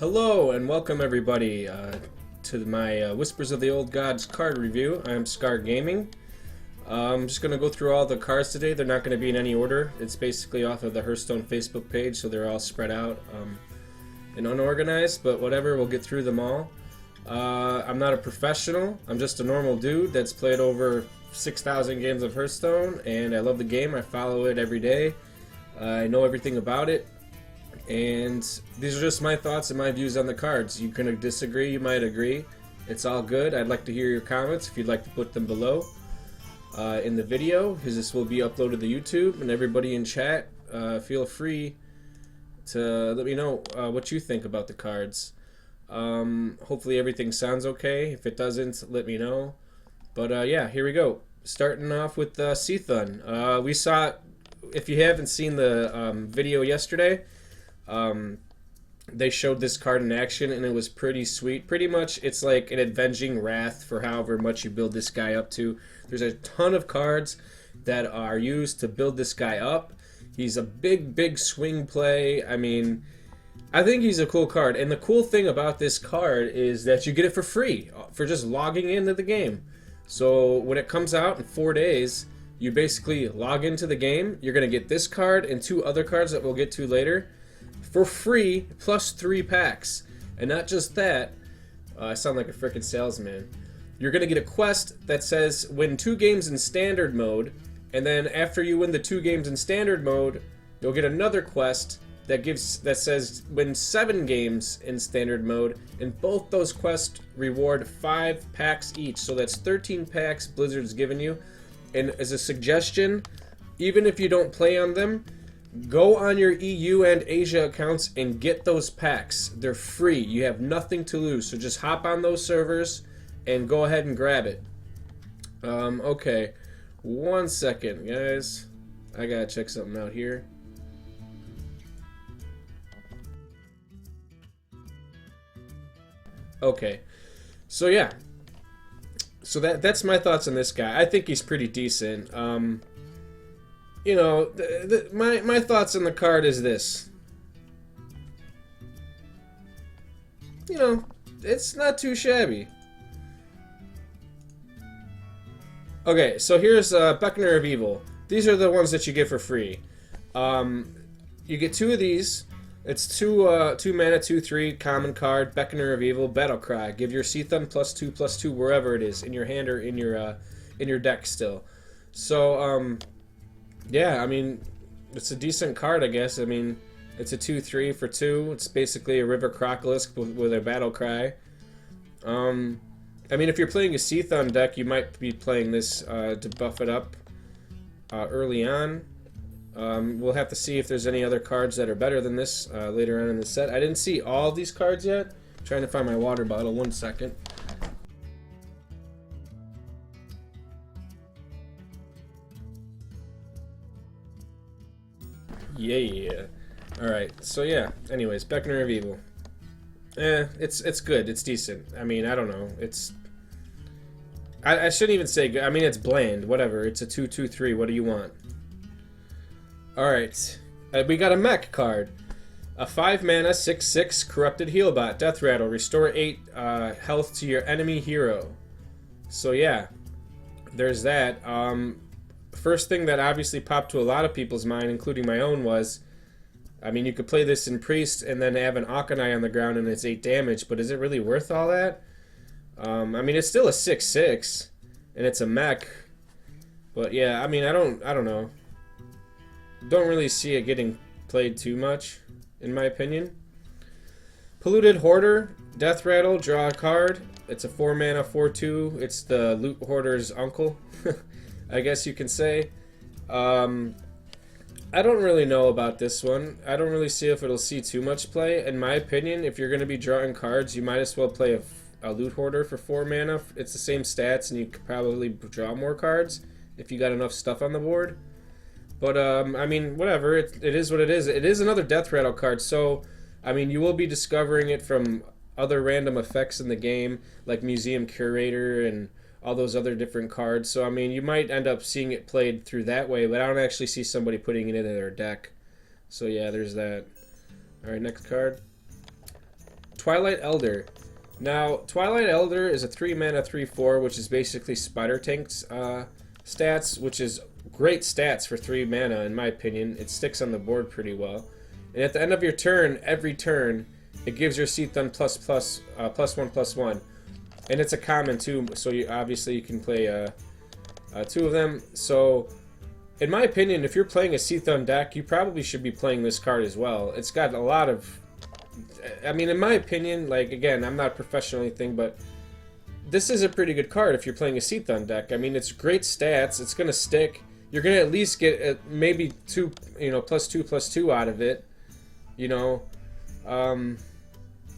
Hello and welcome everybody to my Whispers of the Old Gods card review. I'm Scar Gaming. I'm just going to go through all the cards today. They're not going to be in any order. It's basically off of the Hearthstone Facebook page, so they're all spread out and unorganized, but whatever, we'll get through them all. I'm not a professional. I'm just a normal dude that's played over 6,000 games of Hearthstone, and I love the game. I follow it every day. I know everything about it. And these are just my thoughts and my views on the cards. You can disagree, you might agree. It's all good. I'd like to hear your comments if you'd like to put them below in the video, because this will be uploaded to YouTube. And everybody in chat, feel free to let me know what you think about the cards. Hopefully everything sounds okay. If it doesn't, let me know. But yeah, here we go. Starting off with Seathun. We saw, if you haven't seen the video yesterday, they showed this card in action and it was pretty sweet. Pretty much it's like an avenging wrath for however much you build this guy up to. There's a ton of cards that are used to build this guy up. He's a big swing play. I mean, I think he's a cool card, and the cool thing about this card is that you get it for free for just logging into the game. So when it comes out in 4 days, you basically log into the game. You're gonna get this card and 2 other cards that we'll get to later for free, plus 3 packs. And not just that, I sound like a freaking salesman. You're going to get a quest that says win 2 games in standard mode, and then after you win the 2 games in standard mode, you'll get another quest that says win 7 games in standard mode, and both those quests reward 5 packs each. So that's 13 packs Blizzard's given you. And as a suggestion, even if you don't play on them, go on your EU and Asia accounts and get those packs. They're free. You have nothing to lose. So just hop on those servers and go ahead and grab it. Okay. 1 second, guys. I gotta check something out here. Okay. So yeah. So that's my thoughts on this guy. I think he's pretty decent. You know, my thoughts on the card is this. You know, it's not too shabby. Okay, so here's Beckoner of Evil. These are the ones that you get for free. You get 2 of these. It's 2 mana, 2/3 common card. Beckoner of Evil, Battle Cry. Give your Seathun +2/+2 wherever it is, in your hand or in your deck still. So yeah, I mean, it's a decent card, I guess. I mean, it's a 2/3 for 2. It's basically a River Crocolisk with a Battle Cry. I mean, if you're playing a Seathun deck, you might be playing this to buff it up early on. We'll have to see if there's any other cards that are better than this later on in the set. I didn't see all these cards yet. I'm trying to find my water bottle. 1 second. Yeah. Alright, so yeah. Anyways, Beckoner of Evil. It's good. It's decent. I mean, I don't know. I shouldn't even say good. I mean, it's bland. Whatever. It's a 2/2/3. What do you want? Alright. We got a mech card. A 5 mana, 6/6 Corrupted Healbot. Death Rattle. Restore 8 health to your enemy hero. So yeah. There's that. First thing that obviously popped to a lot of people's mind, including my own, was, I mean, you could play this in Priest and then have an Akanai on the ground and it's 8 damage, but is it really worth all that? I mean, it's still a 6/6 and it's a mech, but yeah, I mean, I don't know. Don't really see it getting played too much, in my opinion. Polluted Hoarder, Death Rattle, draw a card. It's a 4 mana, 4/2. It's the Loot Hoarder's uncle, I guess you can say. I don't really know about this one. I don't really see if it'll see too much play. In my opinion, if you're going to be drawing cards, you might as well play a Loot Hoarder for 4 mana. It's the same stats, and you could probably draw more cards if you got enough stuff on the board. But, I mean, whatever. It is what it is. It is another Death Rattle card, so, I mean, you will be discovering it from other random effects in the game, like Museum Curator and all those other different cards. So, I mean, you might end up seeing it played through that way, but I don't actually see somebody putting it in their deck. So, yeah, there's that. Alright, next card. Twilight Elder. Now, Twilight Elder is a 3 mana 3/4, which is basically Spider Tank's stats, which is great stats for 3 mana in my opinion. It sticks on the board pretty well. And at the end of your turn, every turn, it gives your Seathun +1/+1. And it's a common too, so obviously you can play 2 of them. So, in my opinion, if you're playing a Seathun deck, you probably should be playing this card as well. It's got a lot of... I mean, in my opinion, like, again, I'm not a professional or anything, but this is a pretty good card if you're playing a Seathun deck. I mean, it's great stats. It's going to stick. You're going to at least get maybe 2, +2/+2 out of it. You know,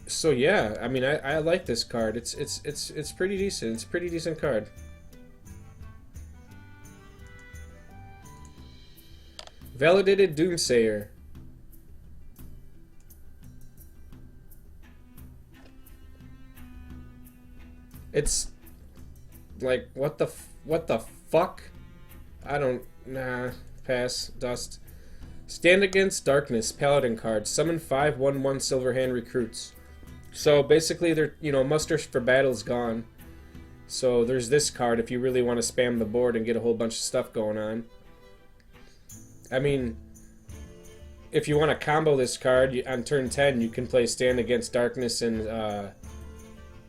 so yeah, I mean, I like this card. It's pretty decent. It's a pretty decent card. Validated Doomsayer. It's like, what the fuck? I don't, nah, pass, dust. Stand Against Darkness, Paladin card. Summon 5 1/1 Silverhand recruits. So basically, they're, muster for battle's gone. So there's this card if you really want to spam the board and get a whole bunch of stuff going on. I mean, if you want to combo this card, on turn 10, you can play Stand Against Darkness and,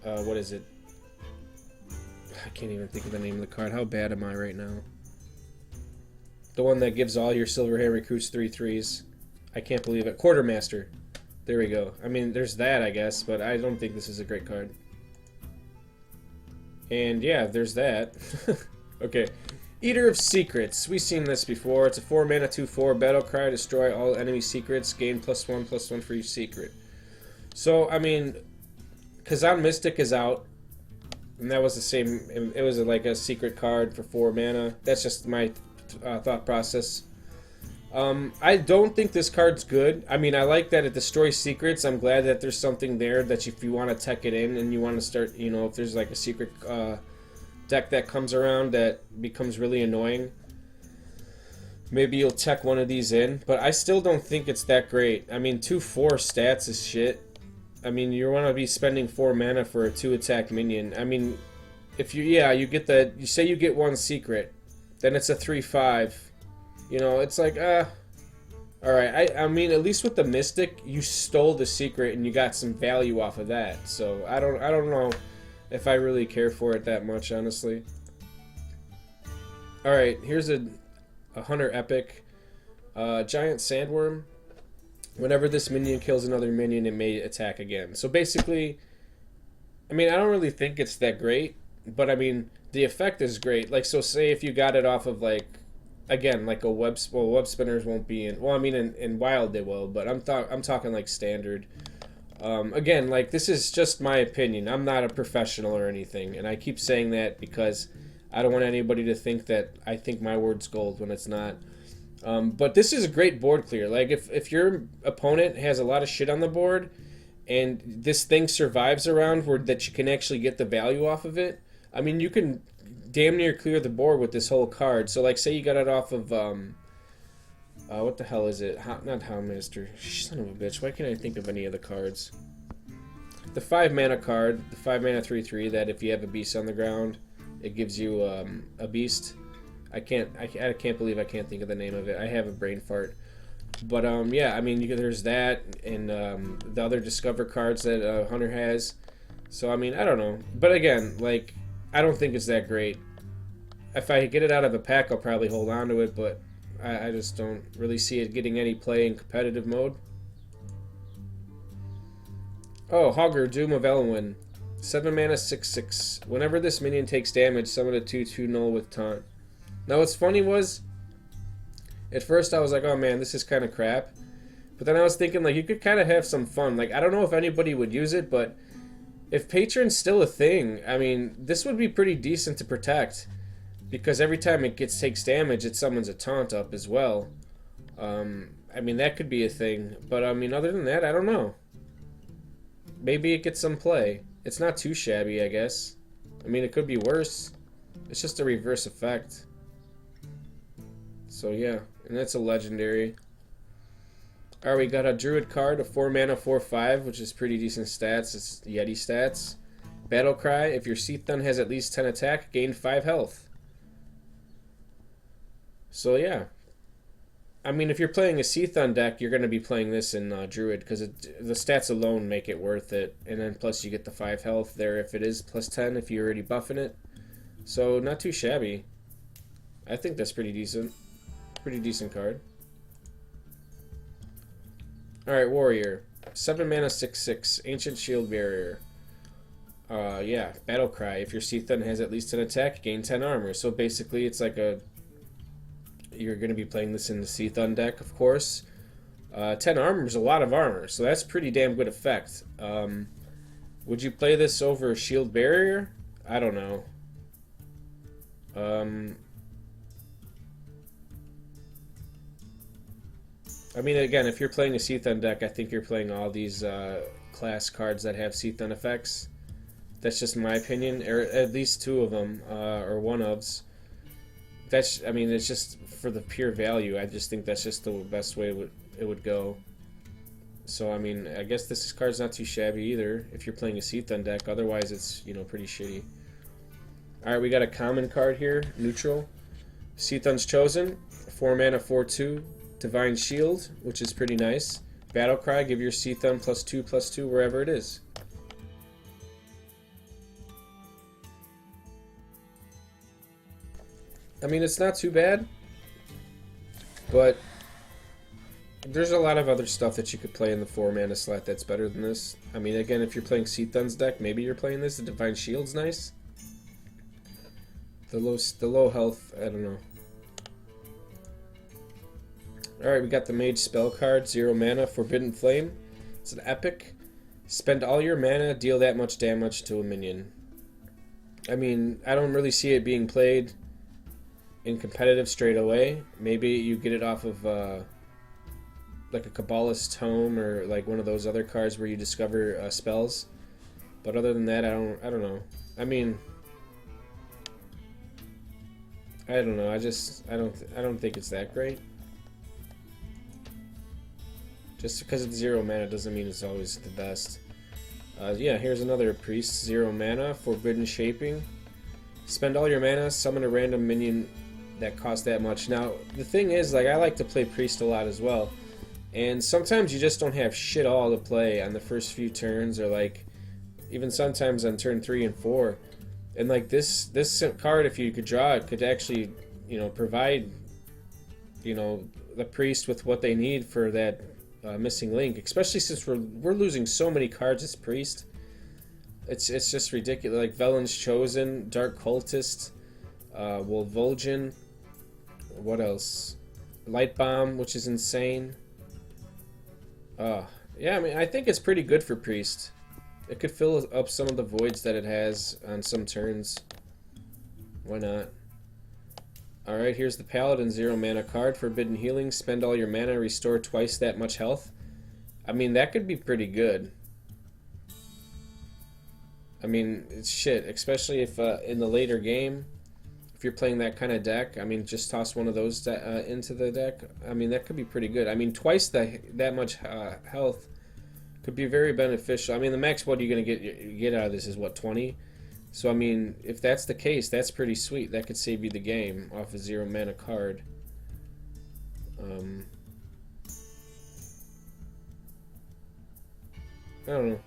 what is it? I can't even think of the name of the card. How bad am I right now? The one that gives all your Silverhand recruits 3/3s. I can't believe it. Quartermaster. There we go. I mean, there's that, I guess, but I don't think this is a great card. And yeah, there's that. Okay. Eater of Secrets. We've seen this before. It's a 4 mana 2/4 battle cry. Destroy all enemy secrets. Gain +1/+1 for each secret. So, I mean, Kazan Mystic is out. And that was the same. It was like a secret card for 4 mana. That's just my thought process. I don't think this card's good. I mean, I like that it destroys secrets. I'm glad that there's something there that if you want to tech it in and you want to start, if there's like a secret deck that comes around that becomes really annoying, maybe you'll tech one of these in. But I still don't think it's that great. I mean, 2/4 stats is shit. I mean, you want to be spending 4 mana for a 2-attack minion. I mean, if you get you say you get 1 secret, then it's a 3/5. It's like, alright. I mean, at least with the Mystic, you stole the secret and you got some value off of that. So, I don't know if I really care for it that much, honestly. Alright, here's a Hunter Epic. Giant Sandworm. Whenever this minion kills another minion, it may attack again. So basically, I mean, I don't really think it's that great, but I mean, the effect is great. Like, so say if you got it off of, like, again, like a web spinners won't be in, well, I mean, in Wild they will, but I'm talking like standard. Again, like, this is just my opinion. I'm not a professional or anything, and I keep saying that because I don't want anybody to think that I think my word's gold when it's not. But this is a great board clear. Like, if your opponent has a lot of shit on the board and this thing survives around where that you can actually get the value off of it, I mean, you can damn near clear the board with this whole card. So, like, say you got it off of, what the hell is it? Not Houndmaster. Son of a bitch. Why can't I think of any of the cards? The 5 mana card, the 5 mana 3/3, that if you have a beast on the ground, it gives you a beast. I can't believe I can't think of the name of it. I have a brain fart. But yeah, I mean, there's that and the other Discover cards that Hunter has. So I mean, I don't know. But again, like, I don't think it's that great. If I get it out of a pack, I'll probably hold on to it, but I just don't really see it getting any play in competitive mode. Oh, Hogger, Doom of Elwyn. 7 mana 6/6. Whenever this minion takes damage, summon a 2/2 null with taunt. Now, what's funny was, at first I was like, oh man, this is kind of crap. But then I was thinking, like, you could kind of have some fun. Like, I don't know if anybody would use it, but if Patron's still a thing, I mean, this would be pretty decent to protect. Because every time it takes damage, it summons a taunt up as well. I mean, that could be a thing. But, I mean, other than that, I don't know. Maybe it gets some play. It's not too shabby, I guess. I mean, it could be worse. It's just a reverse effect. So yeah, and that's a legendary. Alright, we got a Druid card, a 4 mana 4/5, which is pretty decent stats. It's Yeti stats. Battle Cry, if your Seathun has at least 10 attack, gain 5 health. So yeah. I mean, if you're playing a Seathun deck, you're going to be playing this in Druid, because the stats alone make it worth it. And then plus you get the 5 health there if it is plus 10, if you're already buffing it. So not too shabby. I think that's pretty decent. Pretty decent card. Alright, Warrior. 7 mana 6/6. Ancient Shield Barrier. Yeah, Battle Cry. If your Seathun has at least an attack, gain 10 armor. So basically it's like a... You're going to be playing this in the Seathun deck, of course. 10 armor is a lot of armor, so that's pretty damn good effect. Would you play this over Shield Barrier? I don't know. I mean, again, if you're playing a Seathun deck, I think you're playing all these class cards that have Seathun effects. That's just my opinion, or at least 2 of them, or one ofs. That's, I mean, it's just for the pure value. I just think that's just the best way it would go. So, I mean, I guess this card's not too shabby either if you're playing a Seathun deck. Otherwise, it's, you know, pretty shitty. Alright, we got a common card here, neutral. Seathun's Chosen, 4 mana 4/2. Divine Shield, which is pretty nice. Battle Cry, give your Seathun +2/+2 wherever it is. I mean, it's not too bad, but there's a lot of other stuff that you could play in the 4 mana slot that's better than this. I mean, again, if you're playing Seathun's deck, maybe you're playing this. The Divine Shield's nice. The low health, I don't know. Alright, we got the Mage spell card, 0 mana, Forbidden Flame. It's an epic. Spend all your mana, deal that much damage to a minion. I mean, I don't really see it being played in competitive straight away. Maybe you get it off of like a Kabbalist Tome or like one of those other cards where you discover spells. But other than that, I don't know. I mean, I don't know. I don't think it's that great. Just because it's 0 mana doesn't mean it's always the best. Yeah, here's another Priest, 0 mana, Forbidden Shaping. Spend all your mana, summon a random minion that costs that much. Now, the thing is, like, I like to play Priest a lot as well. And sometimes you just don't have shit all to play on the first few turns, or like, even sometimes on turn 3 and 4. And like this card, if you could draw it, could actually, you know, provide, you know, the Priest with what they need for that missing link, especially since we're losing so many cards as Priest. It's just ridiculous. Like Velen's Chosen, Dark Cultist, Vol'jin, what else? Light Bomb, which is insane. Yeah, I mean, I think it's pretty good for Priest. It could fill up some of the voids that it has on some turns. Why not? Alright, here's the Paladin 0 mana card. Forbidden Healing. Spend all your mana, restore twice that much health. I mean, that could be pretty good. I mean, it's shit. Especially if in the later game, if you're playing that kind of deck, I mean, just toss one of those into the deck. I mean, that could be pretty good. I mean, twice that much health could be very beneficial. I mean, the max what you're going to get out of this is, what, 20? So, I mean, if that's the case, that's pretty sweet. That could save you the game off a 0 mana card. I don't know.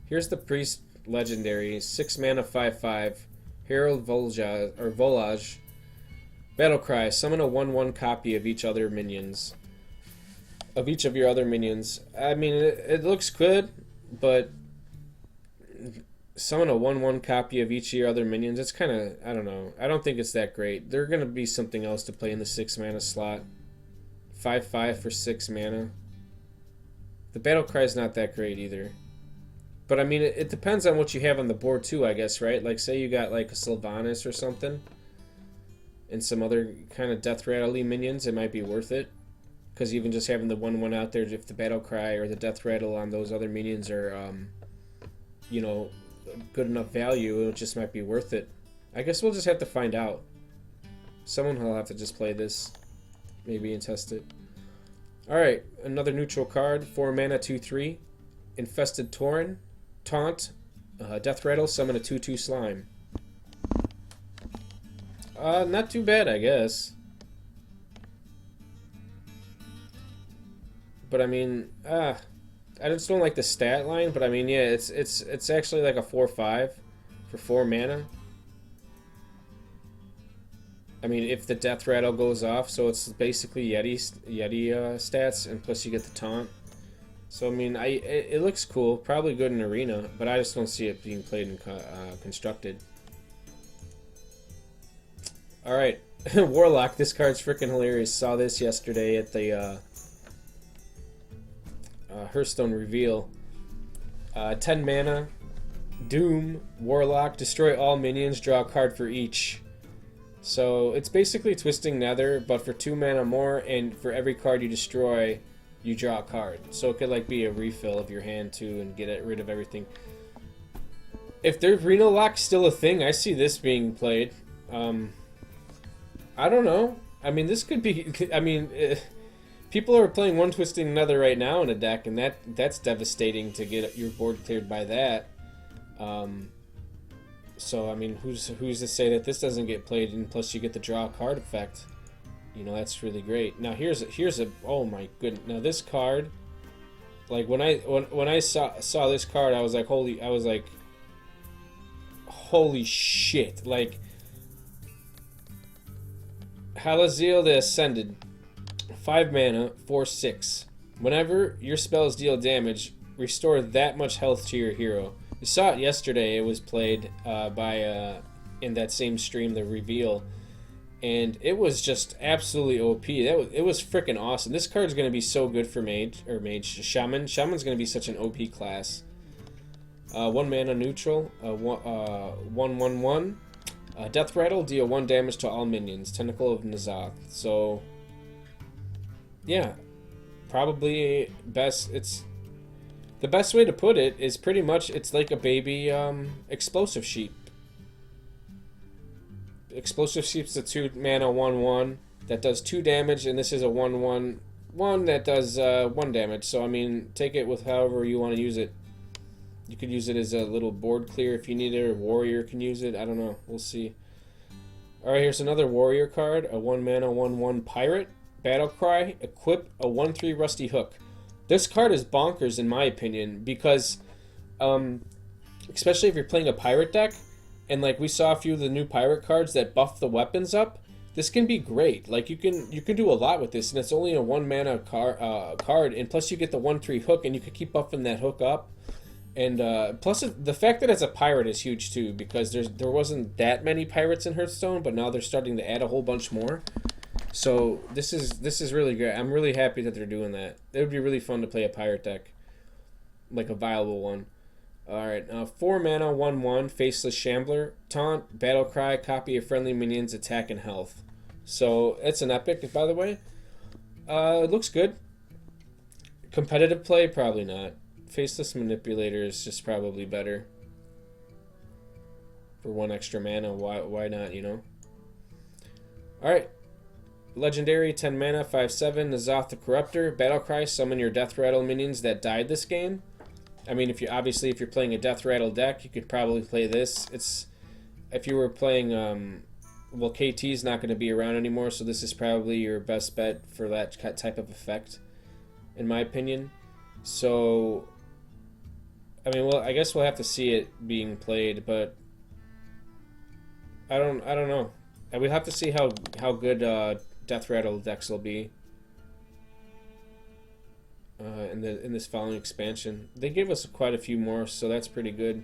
Here's the Priest Legendary. 6 mana 5/5. Herald Volage. Battle Cry. Summon a 1/1 copy of each other minions. Of each of your other minions. I mean, it looks good, but summon a 1/1 copy of each of your other minions. It's kind of, I don't know. I don't think it's that great. There's going to be something else to play in the 6 mana slot. 5/5 for 6 mana. The Battle Cry is not that great either. But I mean, it depends on what you have on the board too, I guess, right? Like, say you got like a Sylvanas or something, and some other kind of Death Rattle-y minions, it might be worth it. Because even just having the 1/1 out there, if the Battle Cry or the Death Rattle on those other minions are, you know, good enough value, it just might be worth it. I guess we'll just have to find out. Someone will have to just play this, maybe, and test it. Alright, another neutral card. 4 mana, 2/3. Infested Tauren. Taunt. Death Rattle, summon a 2/2 slime. Not too bad, I guess. But I mean, I just don't like the stat line. But I mean, yeah, it's actually like a 4/5 for 4 mana. I mean, if the Death Rattle goes off, so it's basically Yeti stats, and plus you get the taunt. So I mean, it looks cool, probably good in Arena, but I just don't see it being played in Constructed. All right, Warlock. This card's freaking hilarious. Saw this yesterday at the Hearthstone reveal. 10 mana, Doom, Warlock. Destroy all minions. Draw a card for each. So it's basically Twisting Nether, but for 2 mana more, and for every card you destroy, you draw a card. So it could like be a refill of your hand too, and get rid of everything. If their Reno Lock's still a thing, I see this being played. I don't know. I mean, this could be. I mean, people are playing one Twisting Nether right now in a deck, and that's devastating to get your board cleared by that. So I mean, who's to say that this doesn't get played, and plus you get the draw card effect. You know, that's really great. Now here's a oh my goodness. Now this card, like when I saw this card, I was like holy shit. Like Halaziel the Ascended, 5 mana, 4/6. Whenever your spells deal damage, restore that much health to your hero. You saw it yesterday. It was played in that same stream, the reveal, and it was just absolutely OP. It was freaking awesome. This card's gonna be so good for Shaman. Shaman's gonna be such an OP class. 1 mana neutral. 1/1/1. Death Rattle, deal 1 damage to all minions. Tentacle of N'Zoth. So yeah, probably best. It's the best way to put it is pretty much it's like a baby explosive sheep. Explosive sheep's a 2 mana 1/1 that does 2 damage, and this is a 1/1/1 that does 1 damage. So I mean, take it with however you want to use it. You could use it as a little board clear if you need it, or warrior can use it. I don't know. We'll see. Alright, here's another warrior card. A 1 mana 1/1 pirate. Battle Cry. Equip a 1/3 rusty hook. This card is bonkers in my opinion because, especially if you're playing a pirate deck, and like we saw a few of the new pirate cards that buff the weapons up, this can be great. Like you can do a lot with this, and it's only a 1 mana card, and plus you get the 1/3 hook, and you can keep buffing that hook up. And plus, the fact that it's a pirate is huge too, because there wasn't that many pirates in Hearthstone, but now they're starting to add a whole bunch more. So this is really great. I'm really happy that they're doing that. It would be really fun to play a pirate deck, like a viable one. All right, 4 mana 1/1 Faceless Shambler, taunt, battle cry, copy of friendly minions, attack and health. So it's an epic, by the way. It looks good. Competitive play, probably not. Faceless Manipulator is just probably better. For 1 extra mana, why not, you know? Alright. Legendary, 10 mana, 5/7, N'Zoth the Corruptor. Battlecry, summon your Death Rattle minions that died this game. I mean, if you're playing a Death Rattle deck, you could probably play this. If you were playing, well, KT's not going to be around anymore, so this is probably your best bet for that type of effect, in my opinion. So I mean, well, I guess we'll have to see it being played, but I don't know. We'll have to see how good Death Rattle decks will be in this following expansion. They gave us quite a few more, so that's pretty good.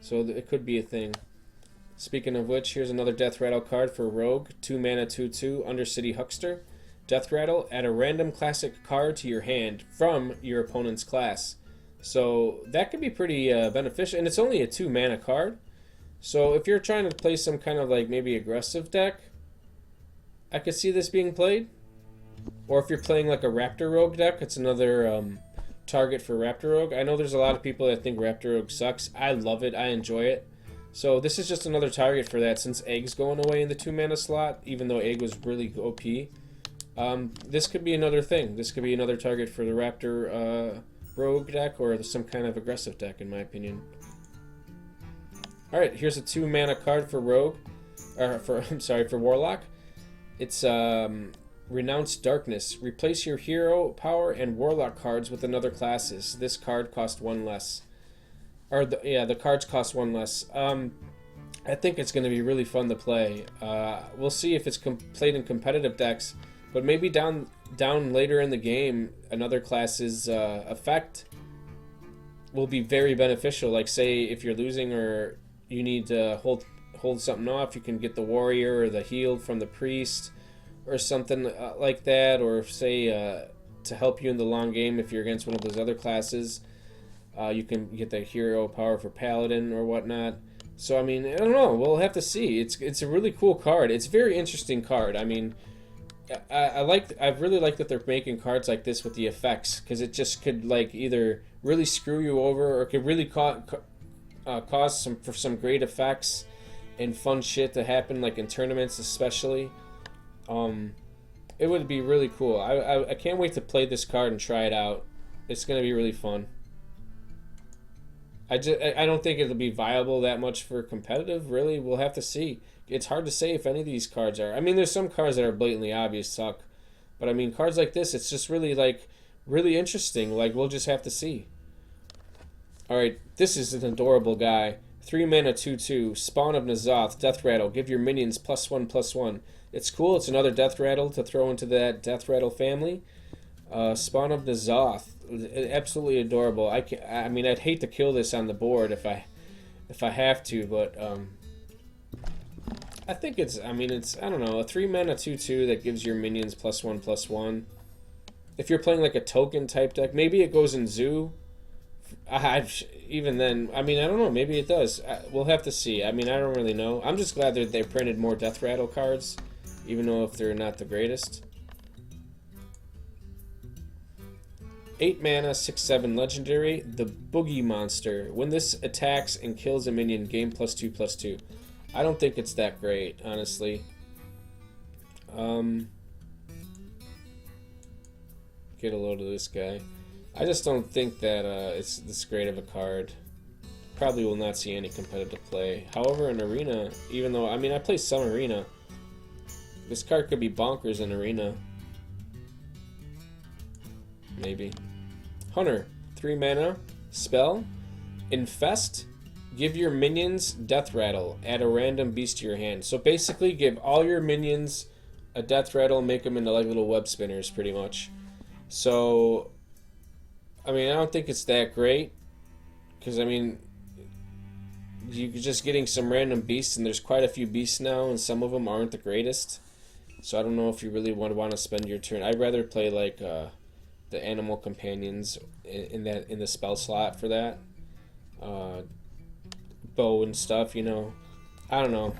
So it could be a thing. Speaking of which, here's another Death Rattle card for Rogue. 2 mana 2/2 Undercity Huckster. Death Rattle, add a random classic card to your hand from your opponent's class. So that could be pretty beneficial, and it's only a 2 mana card. So if you're trying to play some kind of like maybe aggressive deck, I could see this being played. Or if you're playing like a Raptor Rogue deck, it's another target for Raptor Rogue. I know there's a lot of people that think Raptor Rogue sucks. I love it. I enjoy it. So this is just another target for that, since Egg's going away in the 2 mana slot, even though Egg was really OP. This could be another thing. This could be another target for the Raptor Rogue deck or some kind of aggressive deck, in my opinion. Alright, here's a 2-mana card for Rogue. Or for I'm sorry, for Warlock. It's Renounce Darkness. Replace your hero power and Warlock cards with another classes. This card costs 1 less. Or the cards cost 1 less. I think it's going to be really fun to play. We'll see if it's played in competitive decks, but maybe down later in the game, another class's effect will be very beneficial. Like, say if you're losing or you need to hold something off, you can get the warrior or the healed from the priest or something like that. Or say to help you in the long game if you're against one of those other classes, you can get the hero power for paladin or whatnot. So I mean, I don't know. We'll have to see. It's a really cool card. It's a very interesting card. I mean, I really like that they're making cards like this with the effects, because it just could like either really screw you over or could really cause some great effects and fun shit to happen, like in tournaments especially. It would be really cool. I can't wait to play this card and try it out. It's gonna be really fun. I don't think it'll be viable that much for competitive. Really, we'll have to see. It's hard to say if any of these cards are. I mean, there's some cards that are blatantly obvious suck, but I mean, cards like this, it's just really really interesting. Like, we'll just have to see. All right, this is an adorable guy. 3 mana 2/2, Spawn of N'Zoth, Death Rattle. Give your minions +1/+1. It's cool. It's another Death Rattle to throw into that Death Rattle family. Spawn of N'Zoth, absolutely adorable. I mean, I'd hate to kill this on the board if I have to, but I think it's. I mean, it's. I don't know, a 3 mana 2/2 that gives your minions +1/+1. If you're playing like a token type deck, maybe it goes in Zoo. Even then, I mean, I don't know. Maybe it does. We'll have to see. I mean, I don't really know. I'm just glad that they printed more Death Rattle cards, even though if they're not the greatest. 8 mana, 6/7 legendary, the Boogie Monster. When this attacks and kills a minion, gain +2/+2. I don't think it's that great, honestly. Get a load of this guy. I just don't think that it's this great of a card. Probably will not see any competitive play. However, in Arena, even though, I mean, I play some Arena, this card could be bonkers in Arena. Maybe. Hunter, 3 mana, spell, Infest, give your minions Death Rattle, add a random beast to your hand. So basically, give all your minions a Death Rattle, make them into like little web spinners, pretty much. So, I mean, I don't think it's that great, because I mean, you're just getting some random beasts, and there's quite a few beasts now, and some of them aren't the greatest. So I don't know if you really want to spend your turn. I'd rather play like the animal companions in the spell slot for that, bow and stuff. You know, I don't know,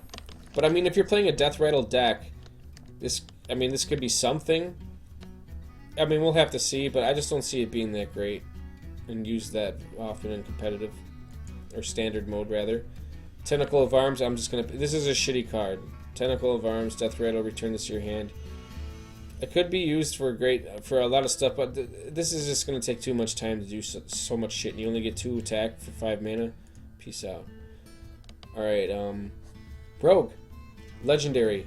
but I mean, if you're playing a Death Rattle deck, this could be something. I mean, we'll have to see, but I just don't see it being that great and use that often in competitive or standard mode rather. Tentacle of Arms. This is a shitty card. Tentacle of Arms, Death Rattle, return this to your hand. It could be used for a lot of stuff, but this is just going to take too much time to do so much shit, and you only get 2 attack for 5 mana. Peace out. Alright, Rogue. Legendary.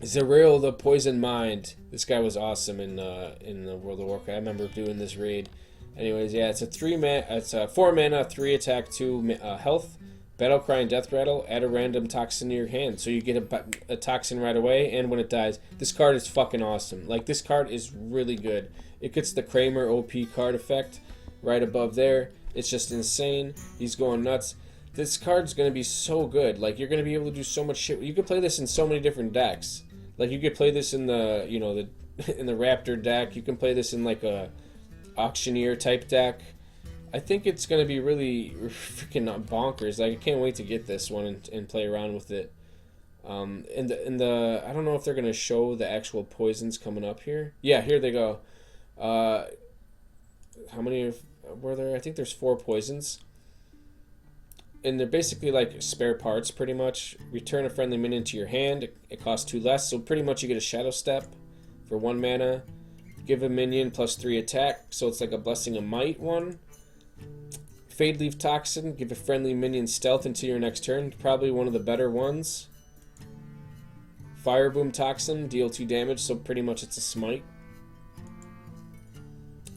Zerail the Poison Mind. This guy was awesome in the World of Warcraft. I remember doing this raid. Anyways, yeah, it's a 4 mana, 3 attack, 2 health. Battle Cry and Death Rattle, add a random toxin to your hand. So you get a toxin right away, and when it dies. This card is fucking awesome. Like, this card is really good. It gets the Kramer OP card effect right above there. It's just insane. He's going nuts. This card's going to be so good. Like, you're going to be able to do so much shit. You could play this in so many different decks. Like, you could play this in the, you know, in the Raptor deck. You can play this in, like, a Auctioneer type deck. I think it's going to be really freaking bonkers. Like, I can't wait to get this one and play around with it. I don't know if they're going to show the actual poisons coming up here. Yeah, here they go. How many were there? I think there's 4 poisons. And they're basically like spare parts, pretty much. Return a friendly minion to your hand. It costs 2 less, so pretty much you get a Shadow Step for 1 mana. Give a minion +3 attack, so it's like a Blessing of Might one. Fade Leaf Toxin, give a friendly minion stealth until your next turn. Probably one of the better ones. Fire Boom Toxin, deal 2 damage, so pretty much it's a smite.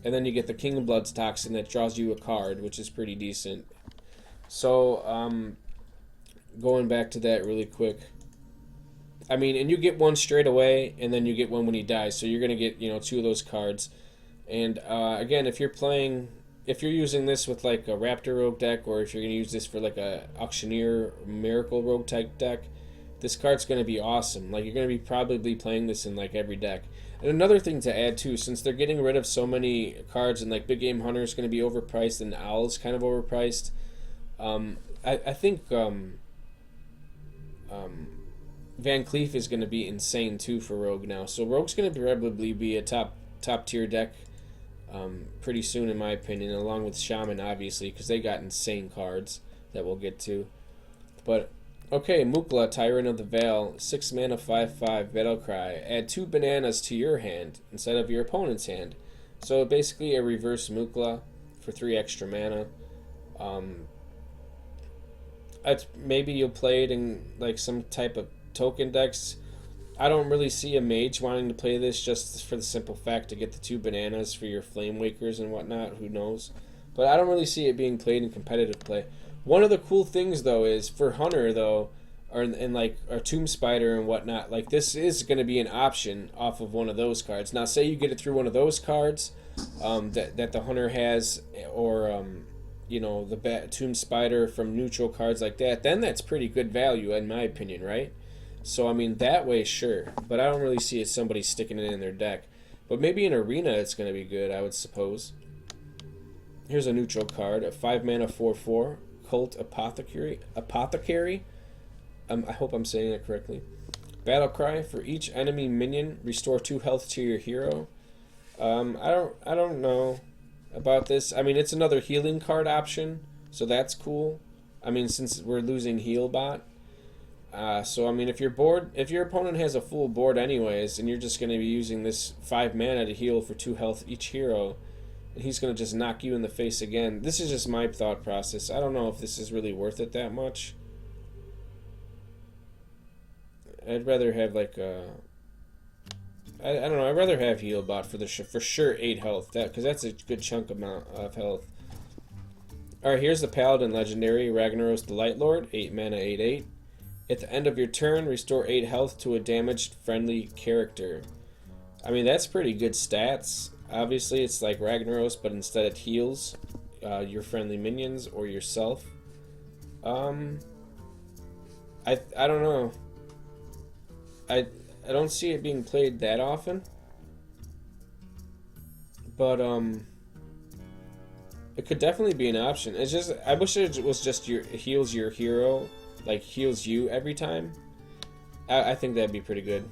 And then you get the King of Bloods Toxin that draws you a card, which is pretty decent. So, going back to that really quick. I mean, and you get one straight away, and then you get one when he dies. So you're going to get, 2 of those cards. And, again, if you're using this with, like, a Raptor Rogue deck, or if you're going to use this for, like, a Auctioneer Miracle Rogue type deck, this card's going to be awesome. Like, you're going to be probably playing this in, like, every deck. And another thing to add, too, since they're getting rid of so many cards, and, like, Big Game Hunter is going to be overpriced, and Owl's kind of overpriced, I think Van Cleef is going to be insane too for Rogue now. So Rogue's going to probably be a top tier deck pretty soon, in my opinion, along with Shaman, obviously, because they got insane cards that we'll get to. But okay, Mukla, Tyrant of the Veil, 6 mana, 5/5 Battle Cry. Add 2 bananas to your hand instead of your opponent's hand. So basically a reverse Mukla for 3 extra mana. Maybe you'll play it in like some type of token decks. I don't really see a mage wanting to play this just for the simple fact to get the 2 bananas for your Flame Wakers and whatnot. Who knows? But I don't really see it being played in competitive play. One of the cool things though is for Hunter though, or in like a Tomb Spider and whatnot, like this is going to be an option off of one of those cards. Now say you get it through one of those cards that the Hunter has, or the Tomb Spider from neutral cards like that, then that's pretty good value in my opinion, right? So I mean that way, sure, but I don't really see somebody sticking it in their deck. But maybe in Arena it's going to be good, I would suppose. Here's a neutral card, a 5 mana 4/4 Cult Apothecary. I hope I'm saying that correctly. Battle Cry, for each enemy minion, restore 2 health to your hero. I don't know about this. I mean, it's another healing card option, so that's cool. I mean, since we're losing Heal Bot. So I mean, if you're bored, if your opponent has a full board anyways, and you're just going to be using this 5 mana to heal for 2 health each hero, and he's going to just knock you in the face again. This is just my thought process. I don't know if this is really worth it that much. I'd rather have like I don't know. I'd rather have Heal Bot for sure 8 health, because that's a good chunk amount of health. All right, here's the Paladin Legendary Ragnaros the Light Lord, 8 mana, 8/8. At the end of your turn, restore 8 health to a damaged friendly character. I mean, that's pretty good stats. Obviously, it's like Ragnaros, but instead it heals your friendly minions or yourself. I don't know. I don't see it being played that often. But it could definitely be an option. It's just, I wish it was just it heals your hero, like heals you every time. I think that'd be pretty good.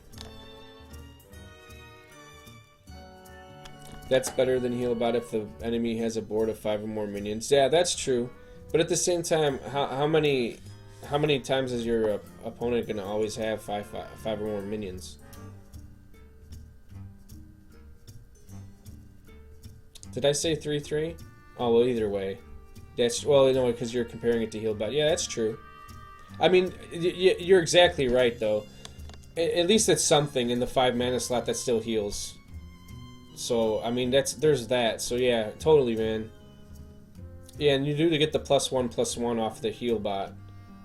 That's better than Heal Bot if the enemy has a board of 5 or more minions. Yeah, that's true. But at the same time, how many times is your opponent gonna always have five or more minions? Did I say 3/3? Oh well, either way, that's because you're comparing it to Heal Bot. Yeah, that's true. I mean, you're exactly right though. At least it's something in the 5 mana slot that still heals. So I mean, there's that. So yeah, totally, man. Yeah, and you do get the +1/+1 off the Heal Bot.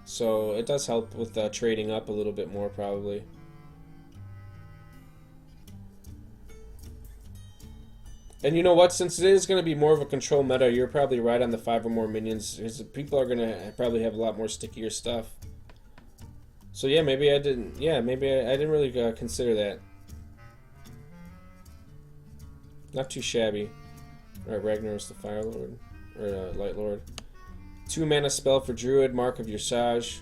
So it does help with trading up a little bit more, probably. And you know what? Since it is going to be more of a control meta, you're probably right on the 5 or more minions. Because people are going to probably have a lot more stickier stuff. So yeah, maybe I didn't. Yeah, maybe I didn't really consider that. Not too shabby. All right, Ragnaros the Fire Lord or Light Lord. 2 mana spell for Druid, Mark of Yasiraj,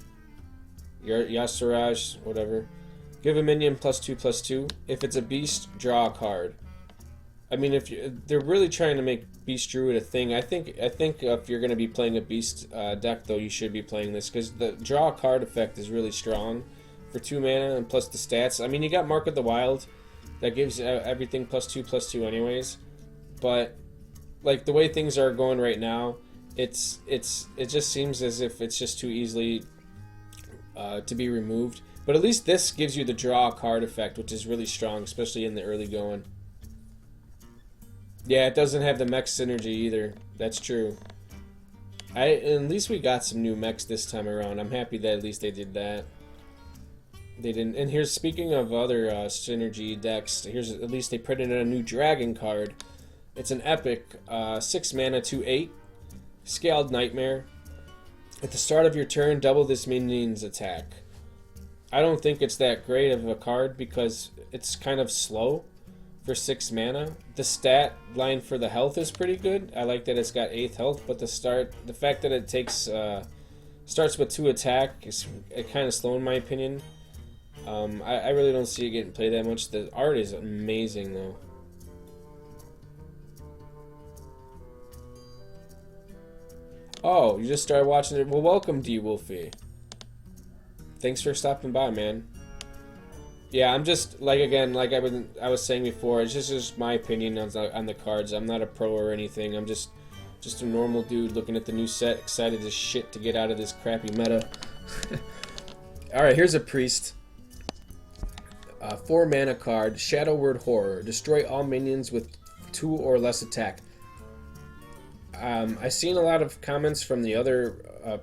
whatever. Give a minion +2/+2. If it's a beast, draw a card. I mean, they're really trying to make Beast Druid a thing. I think if you're going to be playing a Beast deck, though, you should be playing this because the draw a card effect is really strong for 2 mana and plus the stats. I mean, you got Mark of the Wild that gives everything +2/+2 anyways. But like the way things are going right now, it just seems as if it's just too easily to be removed. But at least this gives you the draw card effect, which is really strong, especially in the early going. Yeah, it doesn't have the mech synergy either. That's true. At least we got some new mechs this time around. I'm happy that at least they did that. They didn't. And here's, speaking of other synergy decks, here's at least they put in a new dragon card. It's an epic 6 mana 2/8 scaled nightmare. At the start of your turn, double this minion's attack. I don't think it's that great of a card because it's kind of slow for 6 mana. The stat line for the health is pretty good. I like that it's got 8th health, but the fact that it takes starts with 2 attack is kind of slow in my opinion. I really don't see it getting played that much. The art is amazing though. Oh, you just started watching it. Well, welcome, D Wolfie. Thanks for stopping by, man. Yeah, I'm just like I was saying before. It's just my opinion on the cards. I'm not a pro or anything. I'm just a normal dude looking at the new set, excited as shit to get out of this crappy meta. All right, here's a priest. 4 mana card, Shadow Word Horror. Destroy all minions with 2 or less attack. I've seen a lot of comments from the other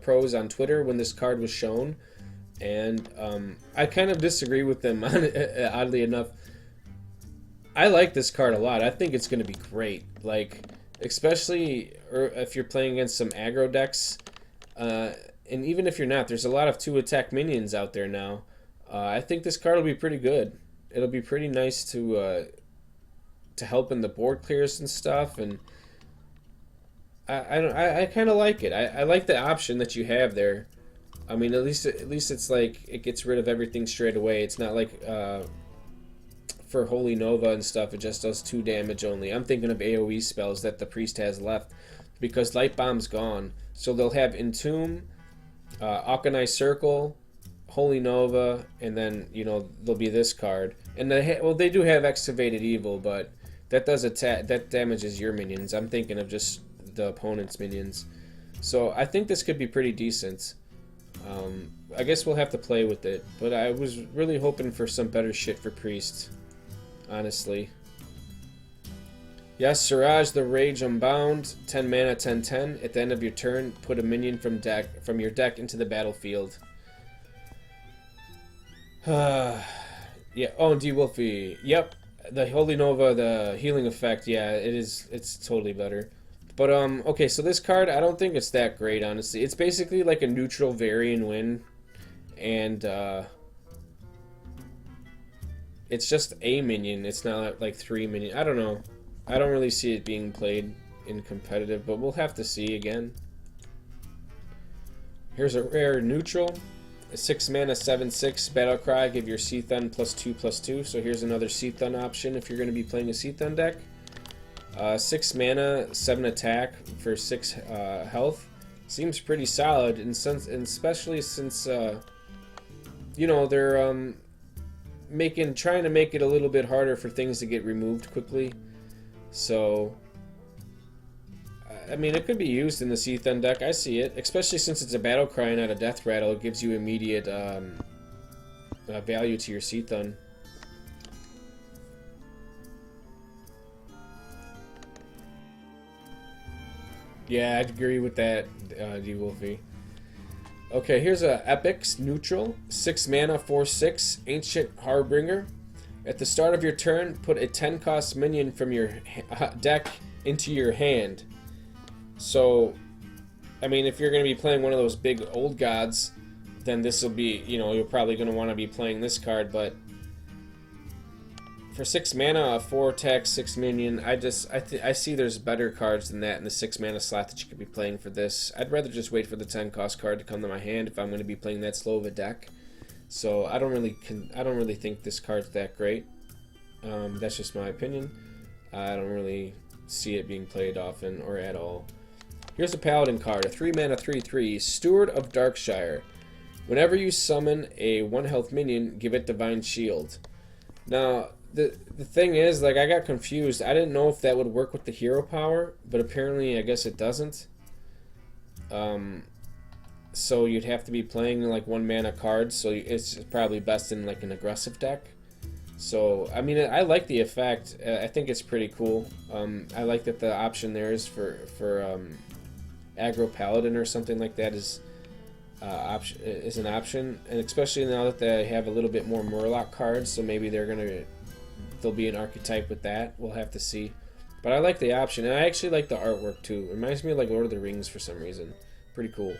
pros on Twitter when this card was shown, and I kind of disagree with them on it, oddly enough. I like this card a lot. I think it's going to be great, like especially if you're playing against some aggro decks, and even if you're not, there's a lot of 2 attack minions out there now. I think this card will be pretty good. It'll be pretty nice to help in the board clears and stuff, and I kind of like it. I like the option that you have there. I mean, at least it's like it gets rid of everything straight away. It's not like for Holy Nova and stuff, it just does 2 damage only. I'm thinking of AoE spells that the priest has left because Light Bomb's gone. So they'll have Entomb, Auchenai Circle, Holy Nova, and then there'll be this card. And they do have Excavated Evil, but that does attack, that damages your minions. I'm thinking of just the opponent's minions. So I think this could be pretty decent. I guess we'll have to play with it, but I was really hoping for some better shit for Priest, honestly. Yes, Siraj the Rage Unbound, 10 mana, 10/10. At the end of your turn, put a minion from your deck into the battlefield. Yeah. Oh, D Wolfie. Yep. The Holy Nova, the healing effect. Yeah, it's totally better. But okay. So this card, I don't think it's that great, honestly. It's basically like a neutral Varian Wind, and it's just a minion. It's not like 3 minions. I don't know. I don't really see it being played in competitive, but we'll have to see again. Here's a rare neutral. A 6 mana 7/6 Battlecry. Give your Seathun +2/+2. So here's another Seathun option if you're going to be playing a Seathun deck. 6 mana 7 attack for 6 health. Seems pretty solid, and especially since they're trying to make it a little bit harder for things to get removed quickly. So I mean, it could be used in the Seathun deck. I see it, especially since it's a Battle Cry, not a Death Rattle. It gives you immediate value to your Seathun. Yeah, I'd agree with that, D Wolfie. Okay, here's a Epics neutral, 6 mana 4/6 Ancient Harbinger. At the start of your turn, put a 10-cost minion from your deck into your hand. So, I mean, if you're going to be playing one of those big old gods, then this will be, you're probably going to want to be playing this card. But for 6 mana, a 4 attack, 6 minion, I see there's better cards than that in the 6 mana slot that you could be playing for this. I'd rather just wait for the 10-cost card to come to my hand if I'm going to be playing that slow of a deck. So I don't really think this card's that great. That's just my opinion. I don't really see it being played often or at all. Here's a Paladin card, a 3 mana 3/3 Steward of Darkshire. Whenever you summon a 1 health minion, give it Divine Shield. Now the thing is, like, I got confused. I didn't know if that would work with the hero power, but apparently I guess it doesn't. Um, so you'd have to be playing like 1 mana cards, so it's probably best in like an aggressive deck. So I mean, I like the effect. I think it's pretty cool. I like that the option there is for aggro paladin or something like that is an option, and especially now that they have a little bit more Murloc cards, so maybe there'll be an archetype with that. We'll have to see. But I like the option, and I actually like the artwork too. It reminds me of like Lord of the Rings for some reason. Pretty cool.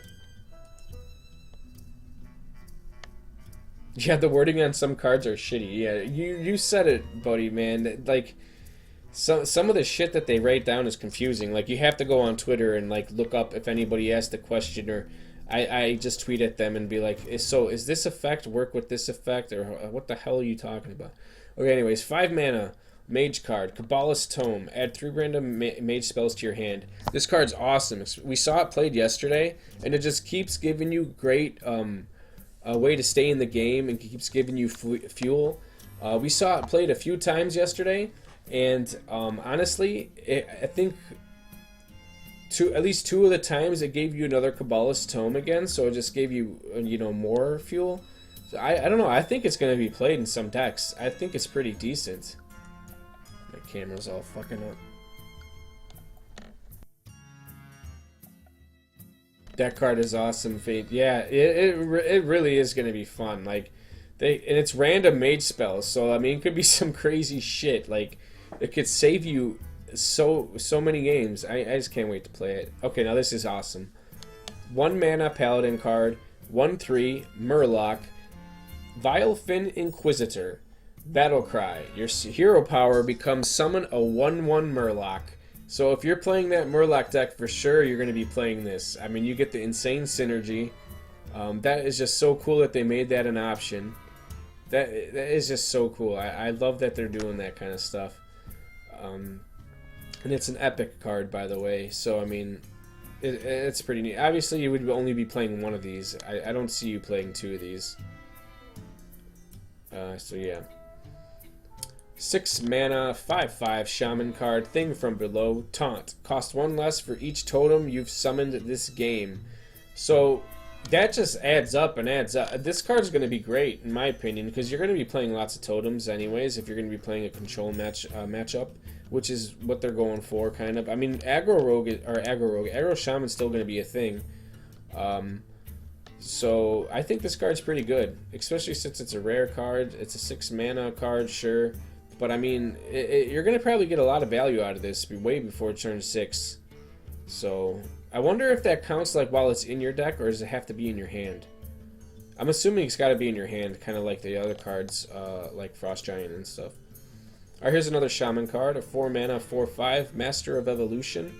Yeah, the wording on some cards are shitty. Yeah, you said it, buddy, man. Like some of the shit that they write down is confusing. Like you have to go on Twitter and like look up if anybody asked a question, or I just tweet at them and be like, is this effect work with this effect, or what the hell are you talking about? Okay, anyways, 5 mana mage card, Kabbalist Tome. Add 3 random mage spells to your hand. This card's awesome. We saw it played yesterday, and it just keeps giving you great a way to stay in the game and keeps giving you fuel. We saw it played a few times yesterday, and honestly, I think at least 2 of the times it gave you another Kabbalist Tome again, so it just gave you more fuel. So I don't know. I think it's going to be played in some decks. I think it's pretty decent. My camera's all fucking up. That card is awesome, Fate. Yeah, it really is going to be fun. Like and it's random mage spells, so I mean it could be some crazy shit. Like it could save you so many games. I just can't wait to play it. Okay, now this is awesome. 1 mana paladin card, 1/3 Murloc, Vilefin Inquisitor, Battlecry. Your hero power becomes summon a 1/1 Murloc. So if you're playing that Murloc deck, for sure you're going to be playing this. I mean, you get the insane synergy. That is just so cool that they made that an option. That is just so cool. I love that they're doing that kind of stuff. And it's an epic card, by the way. So, I mean, it's pretty neat. Obviously, you would only be playing 1 of these. I don't see you playing 2 of these. So, yeah. 6 mana, 5/5 Shaman card, Thing from Below, Taunt. Cost 1 less for each totem you've summoned this game. So that just adds up and adds up. This card's going to be great, in my opinion, because you're going to be playing lots of totems anyways, if you're going to be playing a control matchup, which is what they're going for, kind of. I mean, Aggro Shaman's still going to be a thing. So I think this card's pretty good, especially since it's a rare card. It's a 6 mana card, sure. But I mean, you're going to probably get a lot of value out of this way before it turns 6. So I wonder if that counts like while it's in your deck, or does it have to be in your hand? I'm assuming it's got to be in your hand, kind of like the other cards, like Frost Giant and stuff. Alright, here's another Shaman card, a 4 mana, 4/5, Master of Evolution,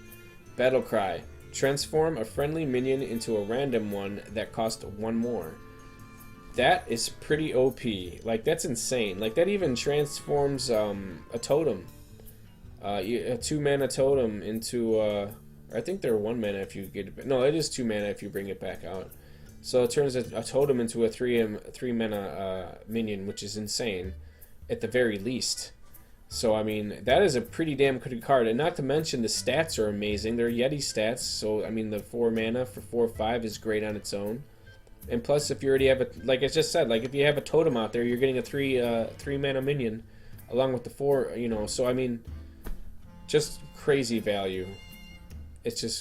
Battlecry. Transform a friendly minion into a random one that costs 1 more. That is pretty OP. Like, that's insane. Like, that even transforms a totem. A 2 mana totem into, I think they're 1 mana if you get it. No, it is 2 mana if you bring it back out. So it turns a totem into a 3 mana minion, which is insane, at the very least. So, I mean, that is a pretty damn good card. And not to mention, the stats are amazing. They're Yeti stats. So, I mean, the 4 mana for 4/5 is great on its own. And plus, if you already have like I just said, like if you have a totem out there, you're getting a 3 mana minion along with the 4, So, I mean, just crazy value. It's just,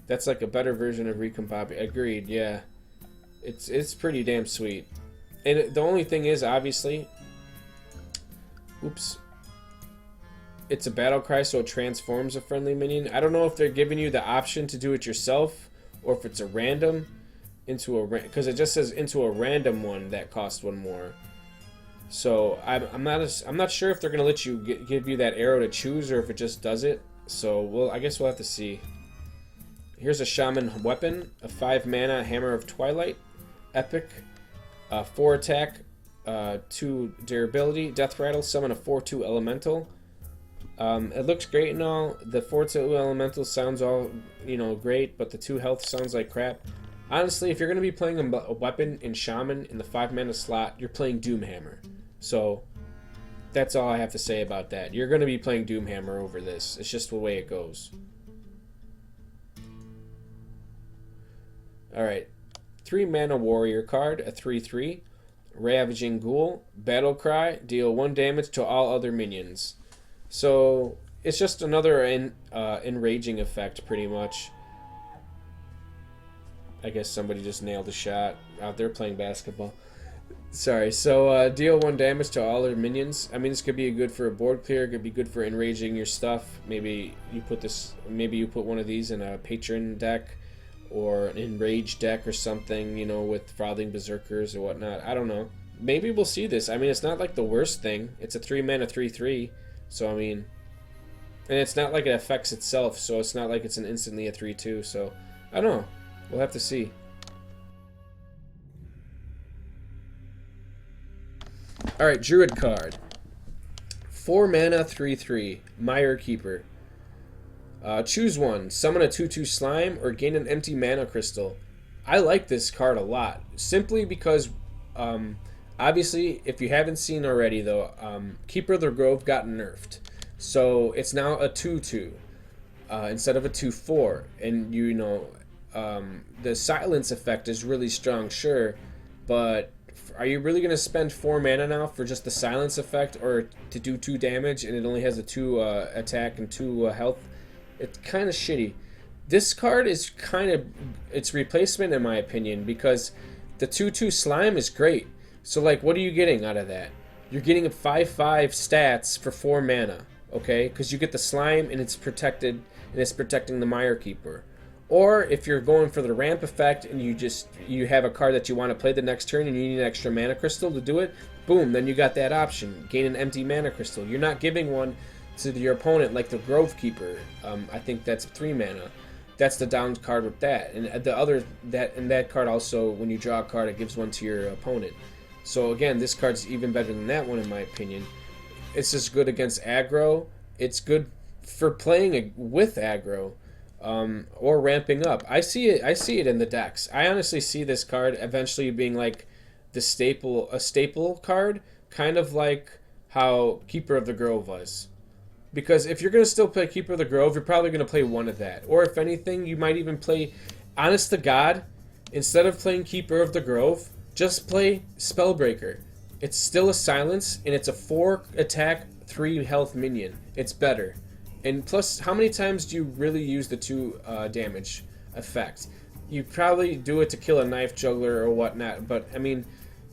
that's like a better version of Recombobulate. Agreed, yeah. It's pretty damn sweet. And the only thing is, obviously, oops. It's a battle cry, so it transforms a friendly minion. I don't know if they're giving you the option to do it yourself, or if it's a random because it just says into a random one that costs 1 more. So I'm not sure if they're gonna let you give you that arrow to choose, or if it just does it. So I guess we'll have to see. Here's a Shaman weapon, a 5 mana Hammer of Twilight, epic, 4 attack, 2 durability, Death Rattle, summon a 4/2 elemental. It looks great and all. The 4/2 elemental sounds all, great, but the 2 health sounds like crap. Honestly, if you're going to be playing a weapon in Shaman in the 5 mana slot, you're playing Doomhammer. So, That's all I have to say about that. You're going to be playing Doomhammer over this. It's just the way it goes. Alright. 3 mana warrior card, a 3/3. Ravaging Ghoul. Battle Cry. Deal 1 damage to all other minions. So, it's just another enraging effect, pretty much. I guess somebody just nailed a shot out there playing basketball. Sorry, so deal 1 damage to all their minions. I mean, this could be good for a board clear, could be good for enraging your stuff. Maybe you put one of these in a patron deck or an enraged deck or something, you know, with frothing berserkers or whatnot. I don't know. Maybe we'll see this. I mean, it's not like the worst thing. It's a 3 mana 3/3, so I mean, and it's not like it affects itself, so it's not like it's an instantly a 3/2. So I don't know. We'll have to see. Alright, Druid card. 4 mana, 3/3. Mire Keeper. Choose one. Summon a 2/2 slime or gain an empty mana crystal. I like this card a lot. Simply because, obviously, if you haven't seen already, though, Keeper of the Grove got nerfed. So it's now a 2/2 instead of a 2/4. And, you know, the silence effect is really strong, sure, but are you really going to spend 4 mana now for just the silence effect, or to do 2 damage and it only has a 2 attack and 2 health? It's kind of shitty. This card is kind of its replacement in my opinion, because the 2/2 slime is great. So like, what are you getting out of that? You're getting a 5/5 stats for 4 mana, okay? Because you get the slime and it's protected, and it's protecting the Mire Keeper. Or if you're going for the ramp effect and you have a card that you want to play the next turn and you need an extra mana crystal to do it, boom, then you got that option. Gain an empty mana crystal. You're not giving one to your opponent like the Grove Keeper. I think that's 3 mana. That's the down card with that. And that card also, when you draw a card, it gives one to your opponent. So again, this card's even better than that one in my opinion. It's just good against aggro. It's good for playing with aggro. Or ramping up. I see it in the decks. I honestly see this card eventually being like a staple card, kind of like how Keeper of the Grove was. Because if you're going to still play Keeper of the Grove, you're probably going to play one of that. Or if anything, you might even play, honest to God, instead of playing Keeper of the Grove, just play Spellbreaker. It's still a silence, and it's a 4 attack, 3 health minion. It's better. And plus, how many times do you really use the 2 damage effect? You probably do it to kill a knife juggler or whatnot, but I mean,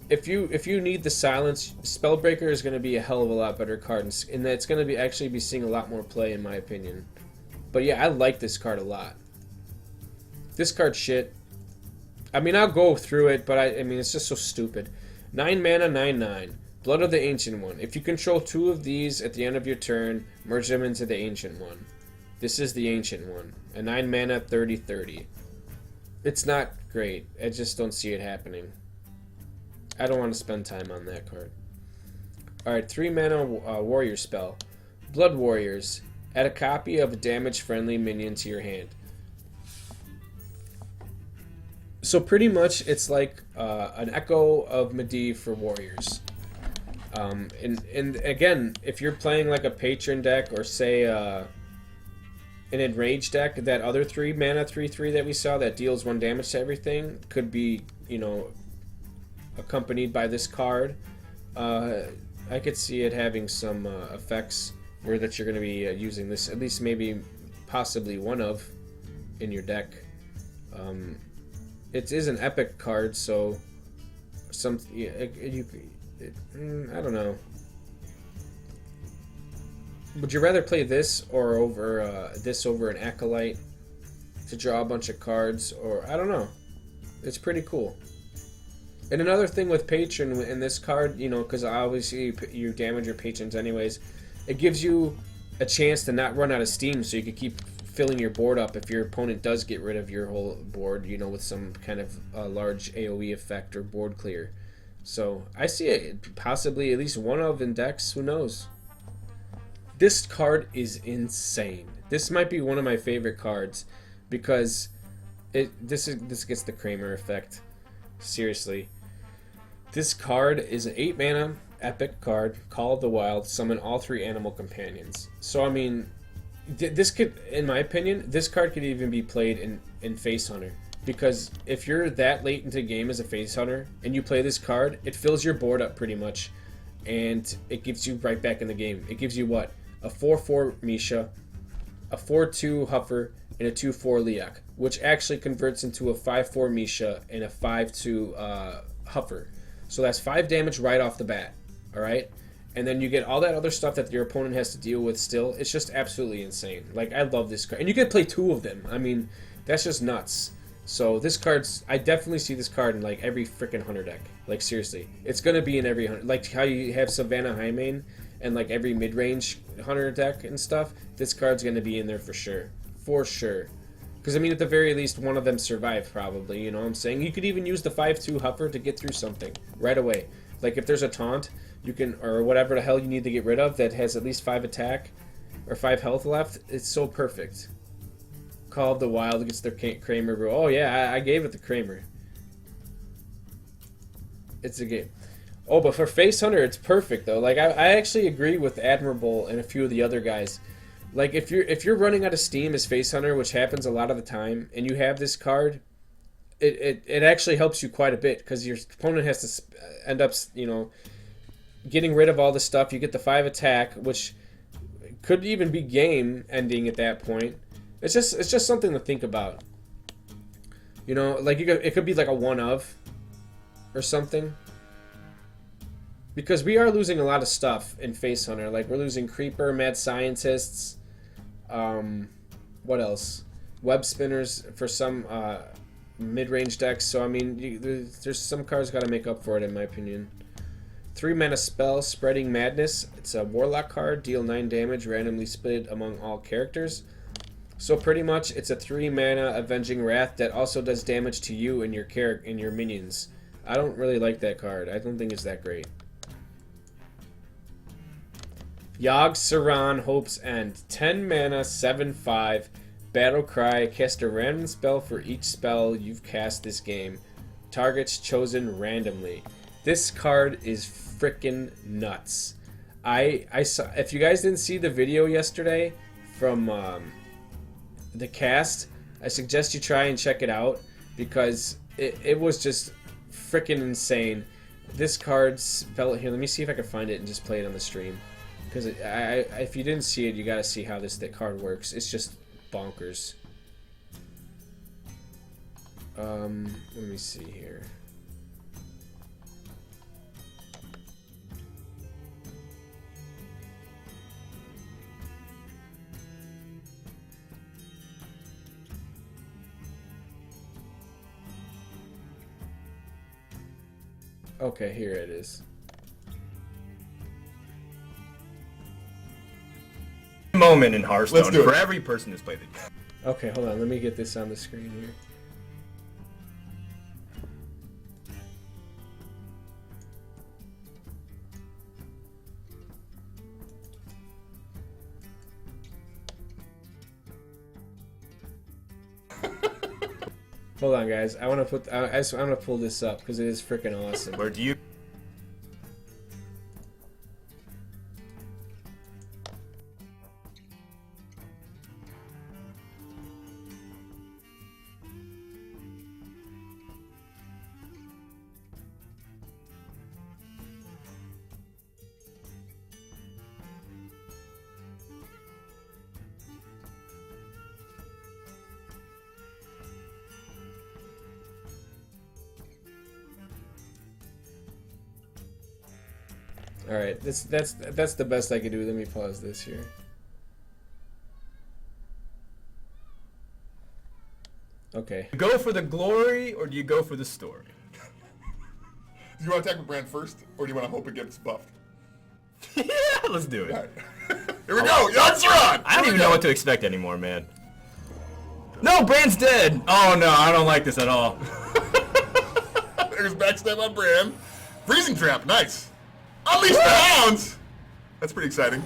if you need the silence, Spellbreaker is going to be a hell of a lot better card, and it's going to be actually be seeing a lot more play in my opinion. But yeah, I like this card a lot. This card's shit. I mean, I'll go through it, but I mean, it's just so stupid. 9 mana, 9/9. Blood of the Ancient One. If you control 2 of these at the end of your turn, merge them into the Ancient One. This is the Ancient One. A 9 mana, 30/30. It's not great. I just don't see it happening. I don't want to spend time on that card. Alright, 3 mana warrior spell. Blood Warriors. Add a copy of a damage-friendly minion to your hand. So pretty much it's like an echo of Medivh for warriors. And again, if you're playing like a patron deck or say an enraged deck, that other 3 mana 3/3 that we saw that deals 1 damage to everything could be, you know, accompanied by this card. I could see it having some effects where that you're going to be using this, at least maybe possibly one of in your deck. It is an epic card, so I don't know. Would you rather play this or over an Acolyte to draw a bunch of cards? Or I don't know. It's pretty cool. And another thing with Patron in this card, you know, because obviously you damage your patrons anyways, it gives you a chance to not run out of steam, so you can keep filling your board up if your opponent does get rid of your whole board, you know, with some kind of large AoE effect or board clear. So I see it possibly at least one of in decks. Who knows? This card is insane. This might be one of my favorite cards because this gets the Kramer effect. Seriously, this card is an 8 mana epic card, Call of the Wild, summon all 3 animal companions. So, I mean, this could, in my opinion, this card could even be played in Face Hunter. Because if you're that late into the game as a Face Hunter, and you play this card, it fills your board up pretty much. And it gives you right back in the game. It gives you what? A 4/4 Misha, a 4/2 Huffer, and a 2/4 Leok, which actually converts into a 5/4 Misha and a 5/2 Huffer. So that's 5 damage right off the bat, alright? And then you get all that other stuff that your opponent has to deal with still. It's just absolutely insane. Like, I love this card. And you can play 2 of them. I mean, that's just nuts. So this card's... I definitely see this card in, like, every freaking Hunter deck. Like, seriously. It's gonna be in every Hunter... Like, how you have Savannah Highmane and, like, every mid-range Hunter deck and stuff. This card's gonna be in there for sure. For sure. Because, I mean, at the very least, one of them survived, probably, you know what I'm saying? You could even use the 5/2 Huffer to get through something right away. Like, if there's a taunt, you can, or whatever the hell you need to get rid of that has at least 5 attack or 5 health left, it's so perfect. Call of the Wild gets their Kramer rule. Oh, yeah, I gave it the Kramer. It's a game. Oh, but for Face Hunter, it's perfect, though. Like, I actually agree with Admirable and a few of the other guys. Like, if you're running out of steam as Face Hunter, which happens a lot of the time, and you have this card, it actually helps you quite a bit, because your opponent has to end up, you know, getting rid of all the stuff. You get the 5 attack, which could even be game ending at that point. It's just something to think about. You know, like it could be like a 1-of or something. Because we are losing a lot of stuff in Face Hunter. Like, we're losing Creeper, Mad Scientists, what else? Web Spinners for some mid-range decks. So, I mean, there's some cards got to make up for it, in my opinion. 3 mana spell, Spreading Madness. It's a Warlock card. Deal 9 damage, randomly split among all characters. So pretty much, it's a 3 mana Avenging Wrath that also does damage to you and your minions. I don't really like that card. I don't think it's that great. Yogg Saron, Hope's End. 10 mana, 7/5. Battle Cry. Cast a random spell for each spell you've cast this game. Targets chosen randomly. This card is freaking nuts. I saw. If you guys didn't see the video yesterday from the cast, I suggest you try and check it out, because it was just freaking insane. This card's spell here. Let me see if I can find it and just play it on the stream. Because if you didn't see it, you gotta see how that card works. It's just bonkers. Let me see here. Okay, here it is. Moment in Hearthstone for every person who's played it. Okay, hold on. Let me get this on the screen here. Hold on, guys. I want to pull this up because it is freaking awesome. Where do you? All right, that's the best I can do. Let me pause this here. Okay. Go for the glory, or do you go for the story? Do you want to attack with Brand first, or do you want to hope it gets buffed? Yeah, let's do it. All right. Here we go. Yogg Saron! I don't even know what to expect anymore, man. No, Brand's dead. Oh no, I don't like this at all. There's backstab on Brand. Freezing Trap, nice. Unleash the Hounds! That's pretty exciting.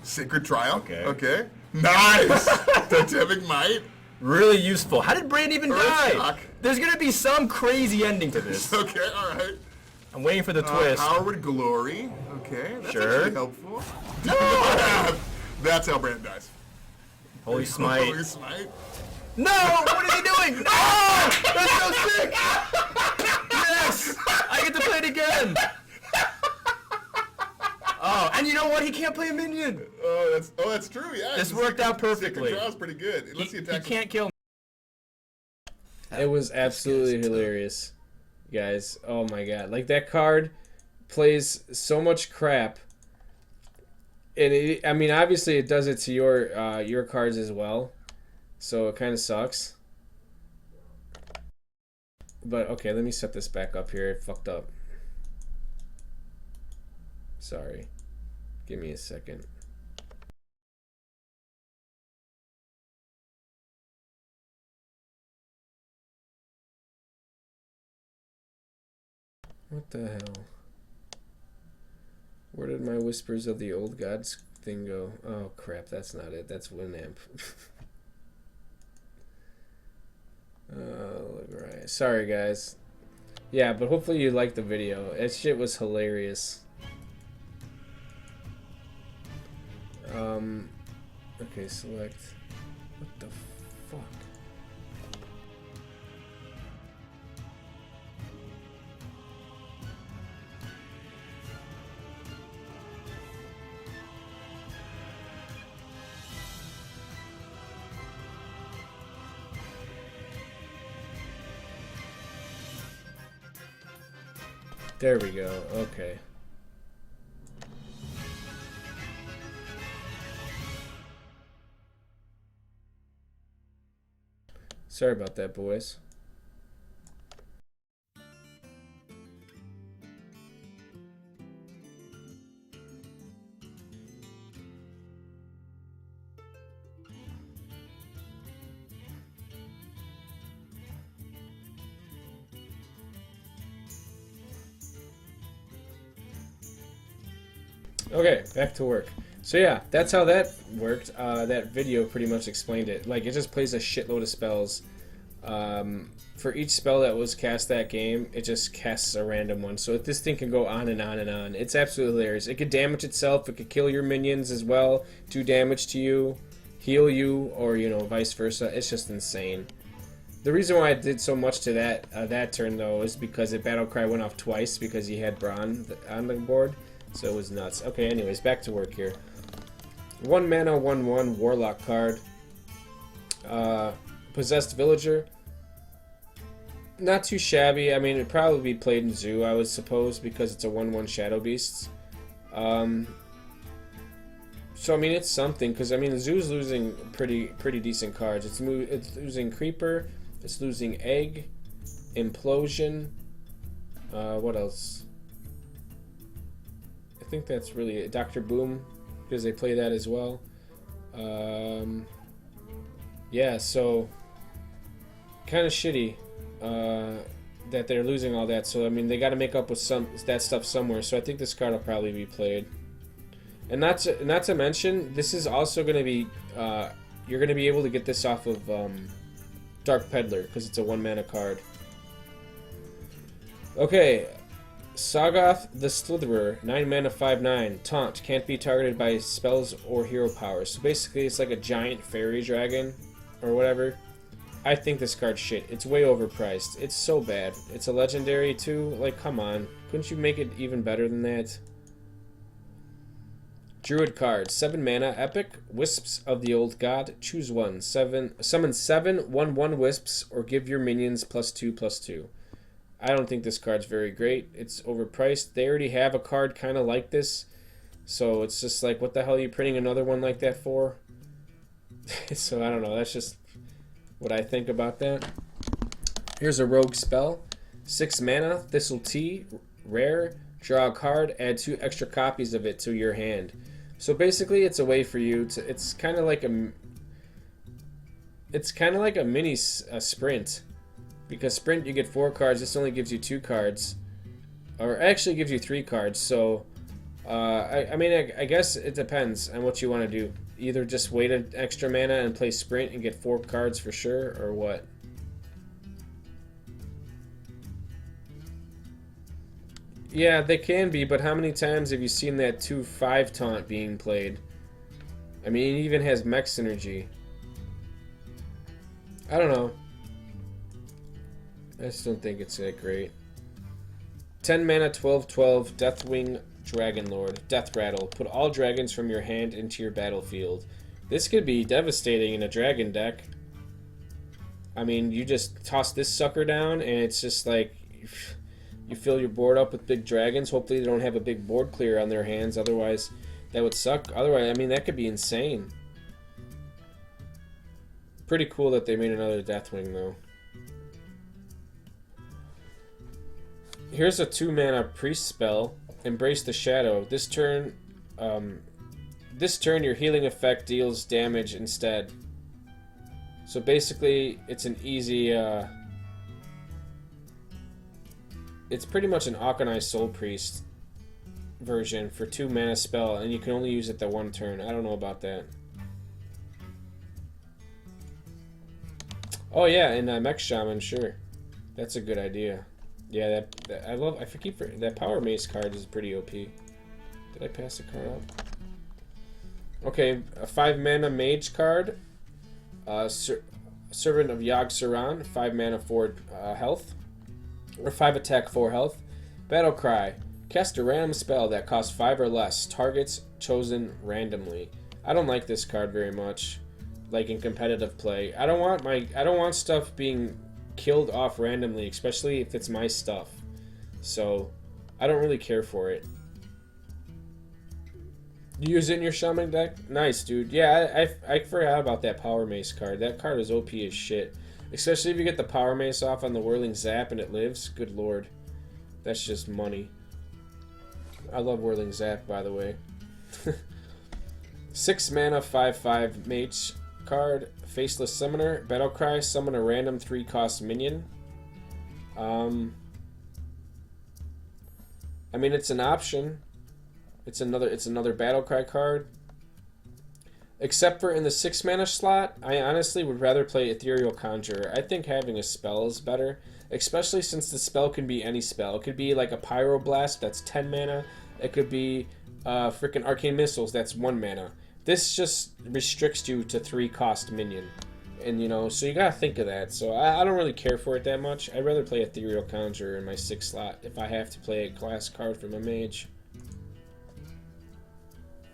Sacred Trial. Okay. Nice! Totemic Might. Really useful. How did Brand even Earth die? Shock. There's gonna be some crazy ending to this. Okay, alright. I'm waiting for the twist. Power with glory. Okay, that's Sure. actually helpful. That's how Brand dies. Holy smite. Holy smite. No! What is he doing? No! That's so sick! Yes! I get to play it again! Oh, and you know what? He can't play a minion! Oh, that's true, yeah. This worked out perfectly. Second draw's pretty good. Unless He attack. can't kill me. It was absolutely hilarious, guys. Oh my god. Like, that card plays so much crap. And I mean, obviously it does it to your cards as well. So it kind of sucks. But okay, let me set this back up here. It fucked up. Sorry. Give me a second. What the hell? Where did my Whispers of the Old Gods thing go? Oh crap, that's not it. That's Winamp. Right. Sorry guys. Yeah, but hopefully you liked the video. That shit was hilarious. Okay, select. What the fuck? There we go. Okay. Sorry about that, boys. Okay, back to work. So yeah, that's how that worked. That video pretty much explained it. Like, it just plays a shitload of spells. For each spell that was cast that game, it just casts a random one. So this thing can go on and on and on. It's absolutely hilarious. It could damage itself. It could kill your minions as well. Do damage to you, heal you, or, you know, vice versa. It's just insane. The reason why I did so much to that turn, though, is because the battle cry went off twice because he had Braun on the board. So it was nuts. Okay, anyways, back to work here. 1 mana, 1/1 Warlock card. Possessed Villager. Not too shabby. I mean, it'd probably be played in Zoo, I would suppose, because it's a 1/1 Shadow Beast. So, I mean, it's something, because, I mean, Zoo's losing pretty decent cards. It's losing Creeper. It's losing Egg. Implosion. What else? I think that's really it. Dr. Boom, because they play that as well. Yeah, so kind of shitty that they're losing all that. So I mean, they got to make up with that stuff somewhere. So I think this card will probably be played. And not to mention, this is also going to be you're going to be able to get this off of Dark Peddler because it's a 1 mana card. Okay. Sagoth the Slitherer, 9 mana, 5/9. Taunt, can't be targeted by spells or hero powers. So basically, it's like a giant fairy dragon, or whatever. I think this card's shit. It's way overpriced. It's so bad. It's a legendary, too. Like, come on. Couldn't you make it even better than that? Druid card, 7 mana, epic. Wisps of the Old God, choose one. Summon 7 1/1 wisps, or give your minions +2/+2. I don't think this card's very great. It's overpriced. They already have a card kind of like this. So it's just like, what the hell are you printing another one like that for? So I don't know. That's just what I think about that. Here's a rogue spell. 6 mana, Thistle Tea, rare. Draw a card, add 2 extra copies of it to your hand. So basically it's a way for you to... It's kind of like a mini sprint. Because Sprint, you get 4 cards. This only gives you 2 cards. Or actually gives you 3 cards. So, I mean, I guess it depends on what you want to do. Either just wait an extra mana and play Sprint and get 4 cards for sure, or what? Yeah, they can be, but how many times have you seen that 2/5 taunt being played? I mean, it even has mech synergy. I don't know. I just don't think it's that great. 10 mana, 12/12, Deathwing Dragonlord, Death Rattle. Put all dragons from your hand into your battlefield. This could be devastating in a dragon deck. I mean, you just toss this sucker down, and it's just like you fill your board up with big dragons. Hopefully, they don't have a big board clear on their hands. Otherwise, that would suck. Otherwise, I mean, that could be insane. Pretty cool that they made another Deathwing, though. Here's a 2-mana priest spell. Embrace the Shadow. This turn, your healing effect deals damage instead. So basically, it's an easy. It's pretty much an Akanai Soul Priest version for 2-mana spell, and you can only use it that one turn. I don't know about that. Oh yeah, and Mech Shaman, sure, that's a good idea. Yeah, I keep that Power Mace card is pretty OP. Did I pass the card up? Okay, a 5-mana Mage card. Servant of Yogg-Saron, 5 mana, 4 health. Or 5 attack, 4 health. Battle Cry. Cast a random spell that costs 5 or less. Targets chosen randomly. I don't like this card very much. Like in competitive play. I don't want stuff being killed off randomly, especially if it's my stuff. So, I don't really care for it. You use it in your Shaman deck? Nice, dude. Yeah, I forgot about that Power Mace card. That card is OP as shit. Especially if you get the Power Mace off on the Whirling Zap and it lives. Good lord. That's just money. I love Whirling Zap, by the way. 6 mana, 5/5 Mage card. Faceless Summoner. Battlecry. Summon a random 3-cost minion. I mean, it's an option. It's another Battlecry card. Except for in the 6-mana slot, I honestly would rather play Ethereal Conjurer. I think having a spell is better, especially since the spell can be any spell. It could be like a Pyroblast, that's 10 mana. It could be freaking Arcane Missiles, that's 1 mana. This just restricts you to 3-cost minion. And, you know, so you gotta think of that. So I don't really care for it that much. I'd rather play Ethereal Conjurer in my 6th slot if I have to play a class card from a mage.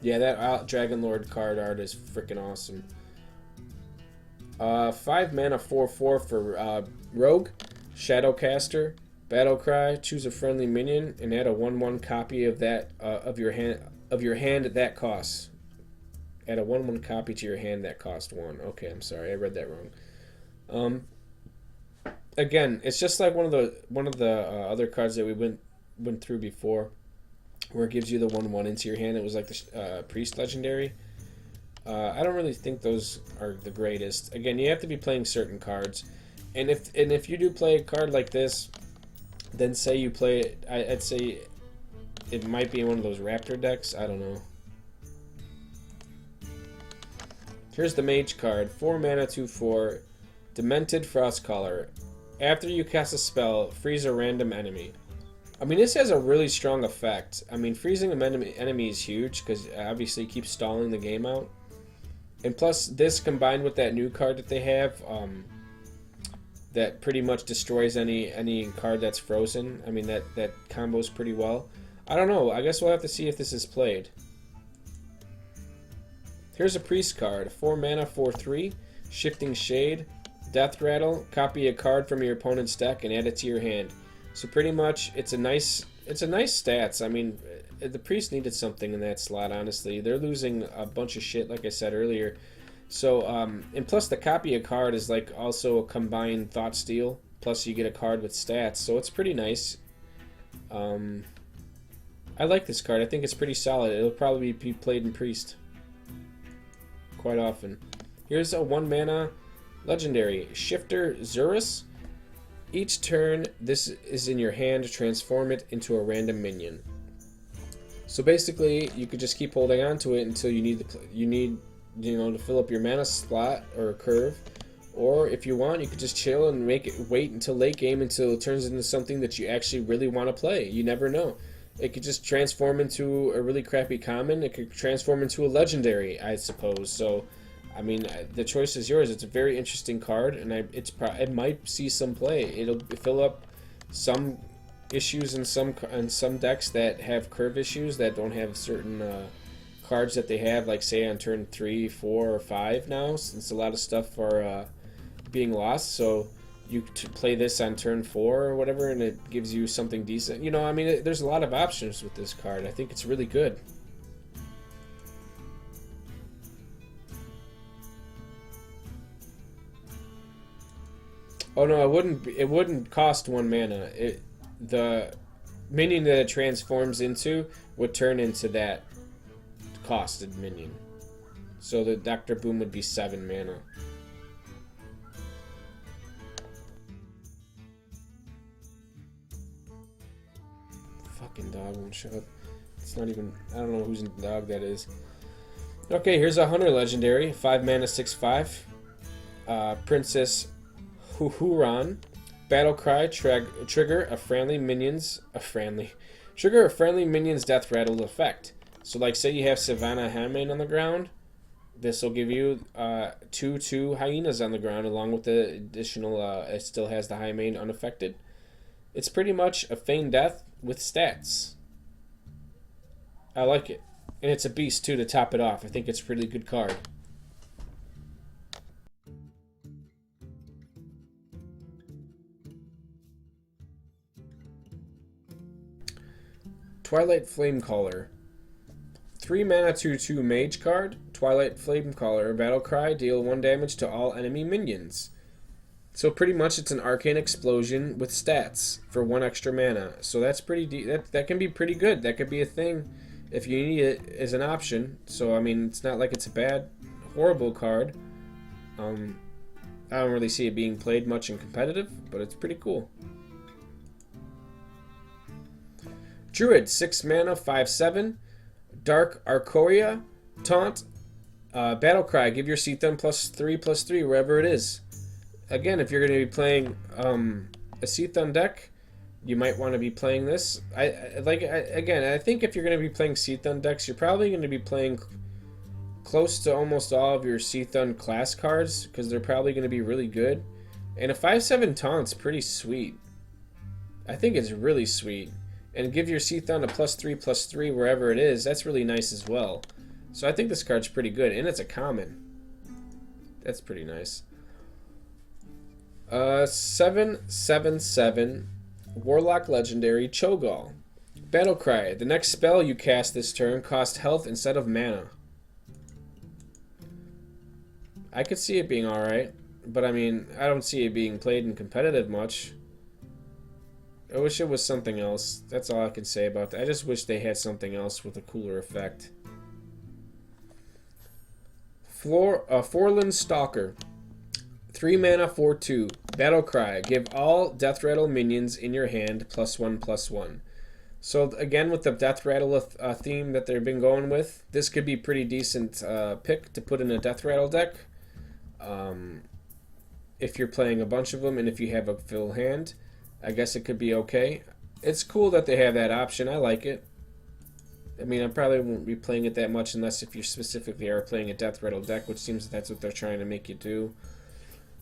Yeah, that Dragonlord card art is freaking awesome. 5 mana, 4/4 for Rogue, Shadowcaster, Battlecry. Choose a friendly minion and add a 1/1 copy of that of your hand at that cost. Add a 1/1 copy to your hand that cost 1. Okay, I'm sorry, I read that wrong. Again, it's just like one of the other cards that we went through before, where it gives you the 1/1 into your hand. It was like the Priest Legendary. I don't really think those are the greatest. Again, you have to be playing certain cards, and if you do play a card like this, then say you play it. I'd say it might be one of those Raptor decks. I don't know. Here's the Mage card. 4 mana, 2/4, Demented Frostcaller. After you cast a spell, freeze a random enemy. I mean, this has a really strong effect. I mean, freezing an enemy is huge, because obviously it keeps stalling the game out. And plus, this combined with that new card that they have, that pretty much destroys any card that's frozen. I mean, that combos pretty well. I don't know. I guess we'll have to see if this is played. Here's a Priest card. 4 mana, 4/3, Shifting Shade, Death Rattle. Copy a card from your opponent's deck and add it to your hand. So pretty much, it's a nice stats. I mean, the Priest needed something in that slot, honestly. They're losing a bunch of shit, like I said earlier. So, and plus the copy a card is like also a combined Thought Steal. Plus you get a card with stats, so it's pretty nice. I like this card. I think it's pretty solid. It'll probably be played in Priest quite often. Here's a 1 mana legendary Shifter Zurus. Each turn this is in your hand, transform it into a random minion. So basically, you could just keep holding on to it until you need to fill up your mana slot or curve, Or if you want, you could just chill and wait until late game until it turns into something that you actually really want to play. You never know. It could just transform into a really crappy common. It could transform into a legendary, I suppose. So, I mean, the choice is yours. It's a very interesting card, and it might see some play. It'll fill up some issues in some decks that have curve issues that don't have certain cards that they have, like say on turn 3, 4, or 5 now, since a lot of stuff are being lost. So you play this on turn 4 or whatever, and it gives you something decent. You know, I mean, there's a lot of options with this card. I think it's really good. Oh no, it wouldn't cost 1 mana. The minion that it transforms into would turn into that costed minion. So the Dr. Boom would be 7 mana. Fucking dog won't shut up. It's not even, I don't know whose dog that is. Okay, here's a Hunter Legendary, 5 mana, 6/5. Princess Huhuran. Battle Cry, trigger a friendly minion's death rattle effect. So like say you have Savannah Hamane on the ground, this will give you 2/2 hyenas on the ground along with the additional, it still has the Hamane unaffected. It's pretty much a feigned death with stats. I like it. And it's a beast too to top it off. I think it's a really good card. Twilight Flamecaller. 3 mana 2/2 mage card. Twilight Flamecaller. Battle Cry. Deal 1 damage to all enemy minions. So pretty much it's an arcane explosion with stats for 1 extra mana. So that's pretty that can be pretty good. That could be a thing if you need it as an option. So I mean, it's not like it's a bad, horrible card. I don't really see it being played much in competitive, but it's pretty cool. Druid, 6 mana, 5/7. Dark Arcoria, Taunt, Battle Cry. Give your Seathun +3/+3 wherever it is. Again, if you're going to be playing a Seathun deck, you might want to be playing this. Again, I think if you're going to be playing Seathun decks, you're probably going to be playing close to almost all of your Seathun class cards because they're probably going to be really good. And a 5/7 Taunt's pretty sweet. I think it's really sweet. And give your Seathun a +3/+3 wherever it is. That's really nice as well. So I think this card's pretty good. And it's a common. That's pretty nice. 7/7/7 Warlock Legendary Cho'Gall. Battle Cry. The next spell you cast this turn costs health instead of mana. I could see it being alright. But I mean, I don't see it being played in competitive much. I wish it was something else. That's all I can say about that. I just wish they had something else with a cooler effect. Forlorn Stalker. 3 mana, 4/2. Battle Cry. Give all Death Rattle minions in your hand +1/+1. So again, with the Death Rattle theme that they've been going with, this could be pretty decent pick to put in a Death Rattle deck. If you're playing a bunch of them and if you have a full hand, I guess it could be okay. It's cool that they have that option. I like it. I mean, I probably won't be playing it that much unless if you specifically are playing a Death Rattle deck, which seems that's what they're trying to make you do.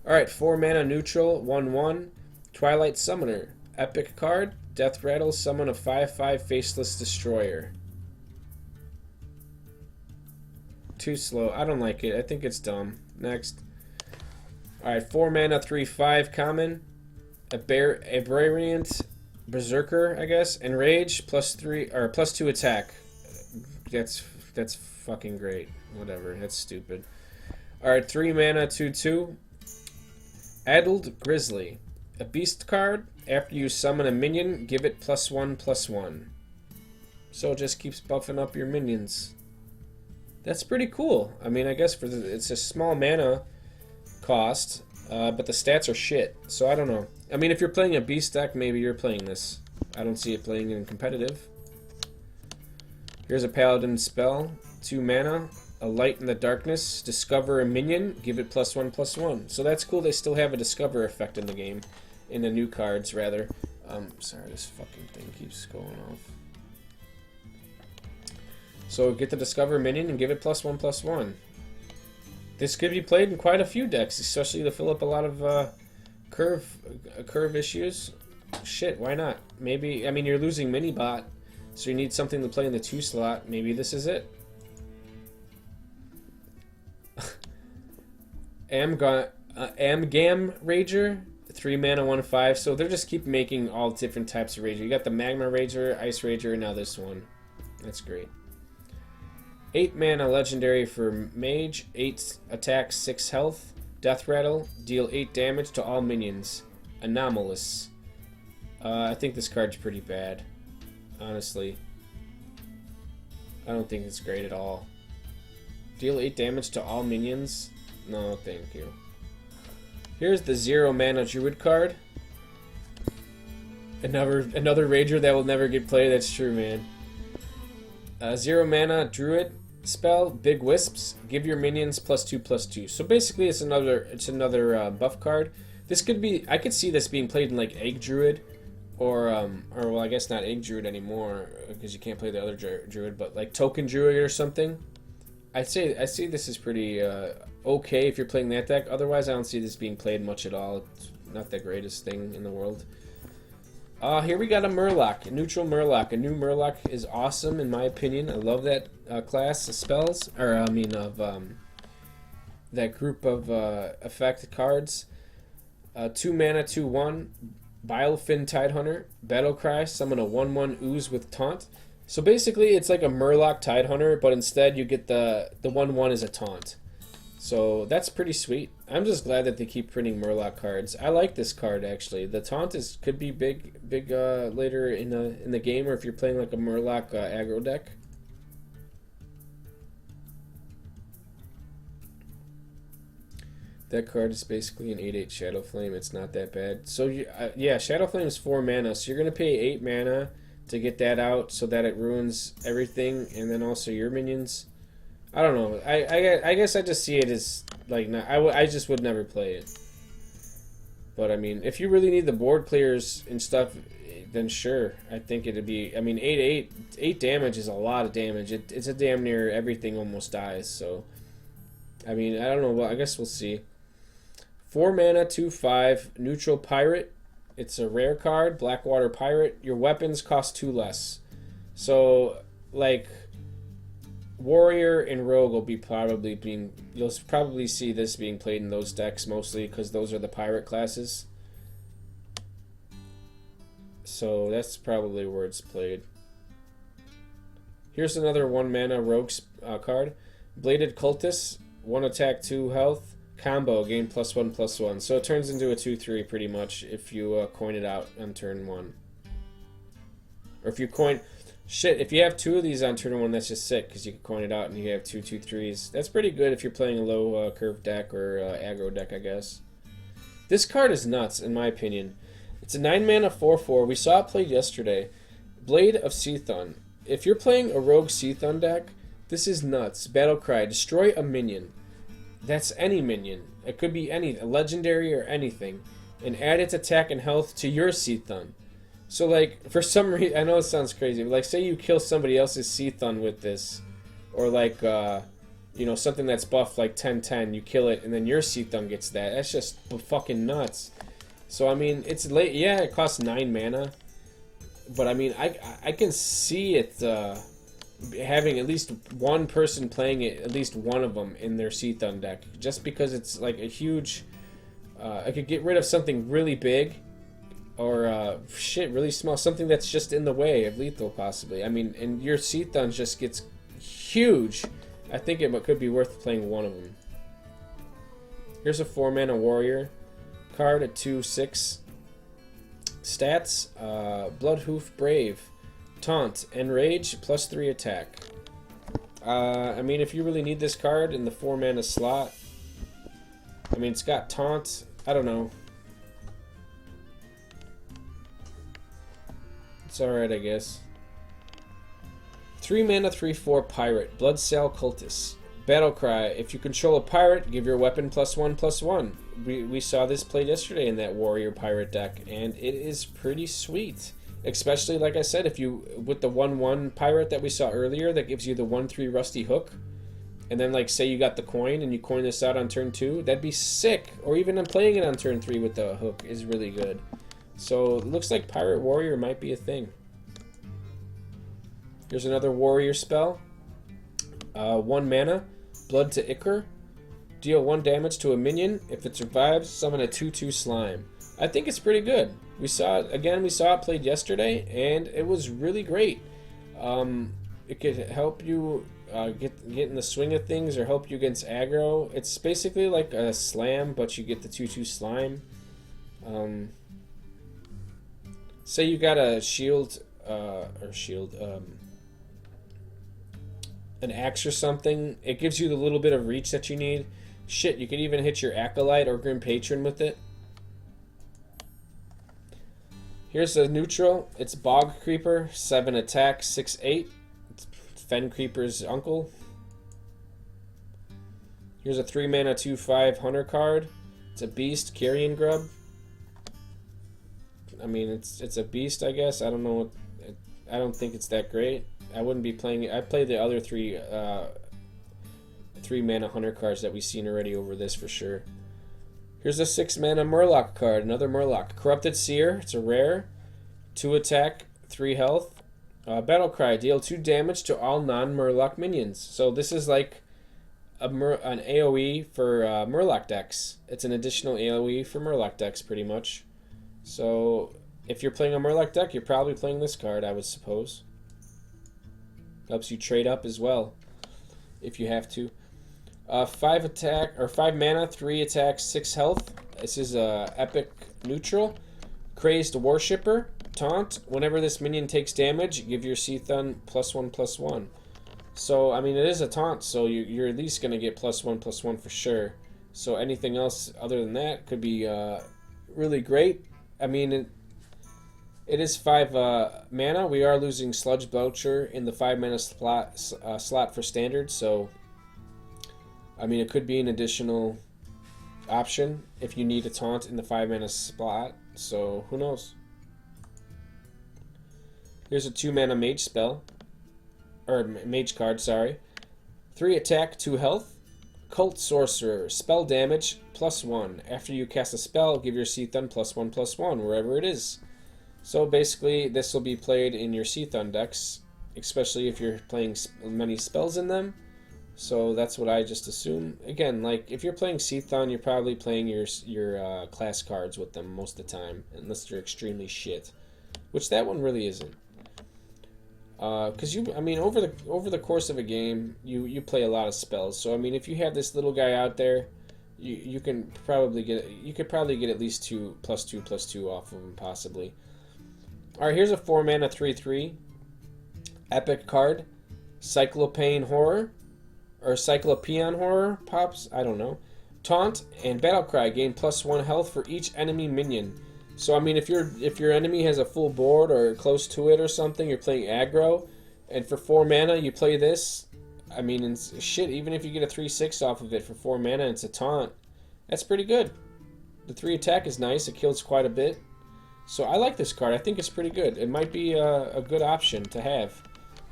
Alright, 4 mana neutral, 1/1. Twilight Summoner. Epic card. Death Rattle, summon a 5/5 Faceless Destroyer. Too slow. I don't like it. I think it's dumb. Next. Alright, 4 mana, 3/5 common. A Brilliant Berserker, I guess. Enrage, +3 or +2 attack. That's fucking great. Whatever. That's stupid. Alright, 3 mana, 2/2. Addled Grizzly. A beast card. After you summon a minion, give it +1/+1. So it just keeps buffing up your minions. That's pretty cool. I mean, I guess it's a small mana cost, but the stats are shit. So I don't know. I mean, if you're playing a beast deck, maybe you're playing this. I don't see it playing in competitive. Here's a Paladin spell. 2 mana. A light in the darkness. Discover a minion. Give it +1/+1. So that's cool. They still have a discover effect in the game. In the new cards, rather. Sorry, this fucking thing keeps going off. So get the discover minion and give it +1/+1. This could be played in quite a few decks, especially to fill up a lot of curve issues. Shit, why not? Maybe, I mean, you're losing mini bot, so you need something to play in the 2 slot. Maybe this is it. Amgam Rager, 3 mana, 1/5. So they're just keep making all different types of Rager. You got the Magma Rager, Ice Rager, and now this one. That's great. 8 mana legendary for Mage, 8 attack, 6 health. Death Rattle, deal 8 damage to all minions. Anomalous. I think this card's pretty bad, honestly. I don't think it's great at all. Deal 8 damage to all minions? No, thank you. Here's the 0 mana Druid card. Another Rager that will never get played. That's true, man. 0 mana Druid spell, Big Wisps. Give your minions +2/+2. So basically, it's another buff card. This could be. I could see this being played in like Egg Druid, or well, I guess not Egg Druid anymore because you can't play the other Druid, but like Token Druid or something. I see this is pretty okay if you're playing that deck. Otherwise, I don't see this being played much at all. It's not the greatest thing in the world. Here we got a Murloc, a neutral Murloc. A new Murloc is awesome in my opinion. I love that class of spells, or I mean of that group of effect cards. 2 mana, 2/1. Bilefin Tidehunter, Battlecry, summon a 1/1 ooze with taunt. So basically, it's like a Murloc Tidehunter, but instead you get the 1/1 as a taunt. So that's pretty sweet. I'm just glad that they keep printing Murloc cards. I like this card actually. The taunt could be big later in the game, or if you're playing like a Murloc aggro deck. That card is basically an 8/8 Shadow Flame. It's not that bad. So yeah, Shadow Flame is 4 mana, so you're gonna pay 8 mana to get that out, so that it ruins everything, and then also your minions. I don't know. I guess I just see it as like I just would never play it. But I mean, if you really need the board clears and stuff, then sure. I think it'd be. I mean, 8 damage is a lot of damage. It's a damn near everything almost dies. So I mean, I don't know. Well, I guess we'll see. 4 mana, 2/5, neutral pirate. It's a rare card, Blackwater Pirate. Your weapons cost 2 less. So, like, Warrior and Rogue will be you'll probably see this being played in those decks mostly, because those are the pirate classes. So that's probably where it's played. Here's another 1 mana Rogue card. Bladed Cultist, 1 attack, 2 health. Combo, gain +1/+1. So it turns into a 2/3 pretty much if you coin it out on turn 1. Or if you coin... Shit, if you have 2 of these on turn 1, that's just sick, because you can coin it out and you have 2 2/3s. That's pretty good if you're playing a low curve deck or aggro deck, I guess. This card is nuts, in my opinion. It's a 9 mana 4/4. We saw it played yesterday. Blade of Seathun. If you're playing a Rogue Seathun deck, this is nuts. Battlecry. Destroy a minion. That's any minion. It could be any, a legendary or anything. And add its attack and health to your Seathun. So, like, for some reason, I know it sounds crazy, but, like, say you kill somebody else's Seathun with this. Or, like, you know, something that's buffed, like 10/10, you kill it, and then your Seathun gets that. That's just fucking nuts. So, I mean, it's late. Yeah, it costs 9 mana. But, I mean, I can see it... having at least one person playing it, at least one of them in their Seathun deck, just because it's like a huge. I could get rid of something really big, or shit, really small, something that's just in the way of lethal, possibly. I mean, and your Seathun just gets huge. I think it could be worth playing one of them. Here's a 4 mana warrior card at 2/6. Stats: Bloodhoof Brave. Taunt, Enrage, +3 attack. I mean, if you really need this card in the 4 mana slot, I mean, it's got Taunt. I don't know. It's alright, I guess. 3 mana, 3/4 Pirate, Bloodsail Cultist. Battle Cry. If you control a pirate, give your weapon +1/+1. We saw this played yesterday in that warrior pirate deck, and it is pretty sweet. Especially, like I said, if you with the 1/1 pirate that we saw earlier, that gives you the 1/3 rusty hook, and then like say you got the coin and you coin this out on turn 2, that'd be sick. Or even playing it on turn 3 with the hook is really good. So it looks like pirate warrior might be a thing. Here's another warrior spell. 1 mana, Blood to Ichor. Deal 1 damage to a minion. If it survives, summon a 2/2 slime. I think it's pretty good. We saw it played yesterday, and it was really great. It could help you get in the swing of things, or help you against aggro. It's basically like a slam, but you get the 2/2 slime. Say you got a an axe or something, it gives you the little bit of reach that you need. Shit, you could even hit your Acolyte or Grim Patron with it. Here's a neutral. It's Bog Creeper, 7 attack, 6/8. It's Fen Creeper's uncle. Here's a 3 mana 2/5 hunter card. It's a beast, Carrion Grub. I mean, it's a beast, I guess. I don't know. I don't think it's that great. I wouldn't be playing it. I play the other 3 mana hunter cards that we've seen already over this for sure. Here's a 6 mana Murloc card, another Murloc. Corrupted Seer, it's a rare. 2 attack, 3 health. Battle Cry, deal 2 damage to all non-Murloc minions. So this is like an AoE for Murloc decks. It's an additional AoE for Murloc decks, pretty much. So if you're playing a Murloc deck, you're probably playing this card, I would suppose. Helps you trade up as well, if you have to. 5 attack, or 5 mana, 3 attack, 6 health. This is a epic neutral. Crazed Worshipper, taunt. Whenever this minion takes damage, give your Seathun +1/+1. So, I mean, it is a taunt, so you're at least going to get +1/+1 for sure. So anything else other than that could be really great. I mean, it is 5 mana. We are losing Sludge Belcher in the 5 mana slot for standard, so I mean, it could be an additional option if you need a taunt in the 5 mana slot, so who knows. Here's a 2 mana mage spell, or mage card, sorry. 3 attack, 2 health. Cult Sorcerer, spell damage +1. After you cast a spell, give your Seathun +1/+1 wherever it is. So basically, this will be played in your Seathun decks, especially if you're playing many spells in them. So that's what I just assume. Again, like if you're playing Seathun, you're probably playing your class cards with them most of the time, unless you're extremely shit, which that one really isn't. Because I mean, over the course of a game, you play a lot of spells. So I mean, if you have this little guy out there, you could probably get at least 2 +2/+2 off of him possibly. All right, here's a 4 mana 3/3 epic card, Cyclopean Horror, or Cyclopean Horror pops. I don't know. Taunt and Battle Cry, gain +1 health for each enemy minion. So I mean, if your enemy has a full board or close to it or something, you're playing aggro, and for 4 mana you play this. I mean, shit, even if you get a 3/6 off of it for 4 mana, and it's a taunt. That's pretty good. The 3 attack is nice. It kills quite a bit. So I like this card. I think it's pretty good. It might be a good option to have.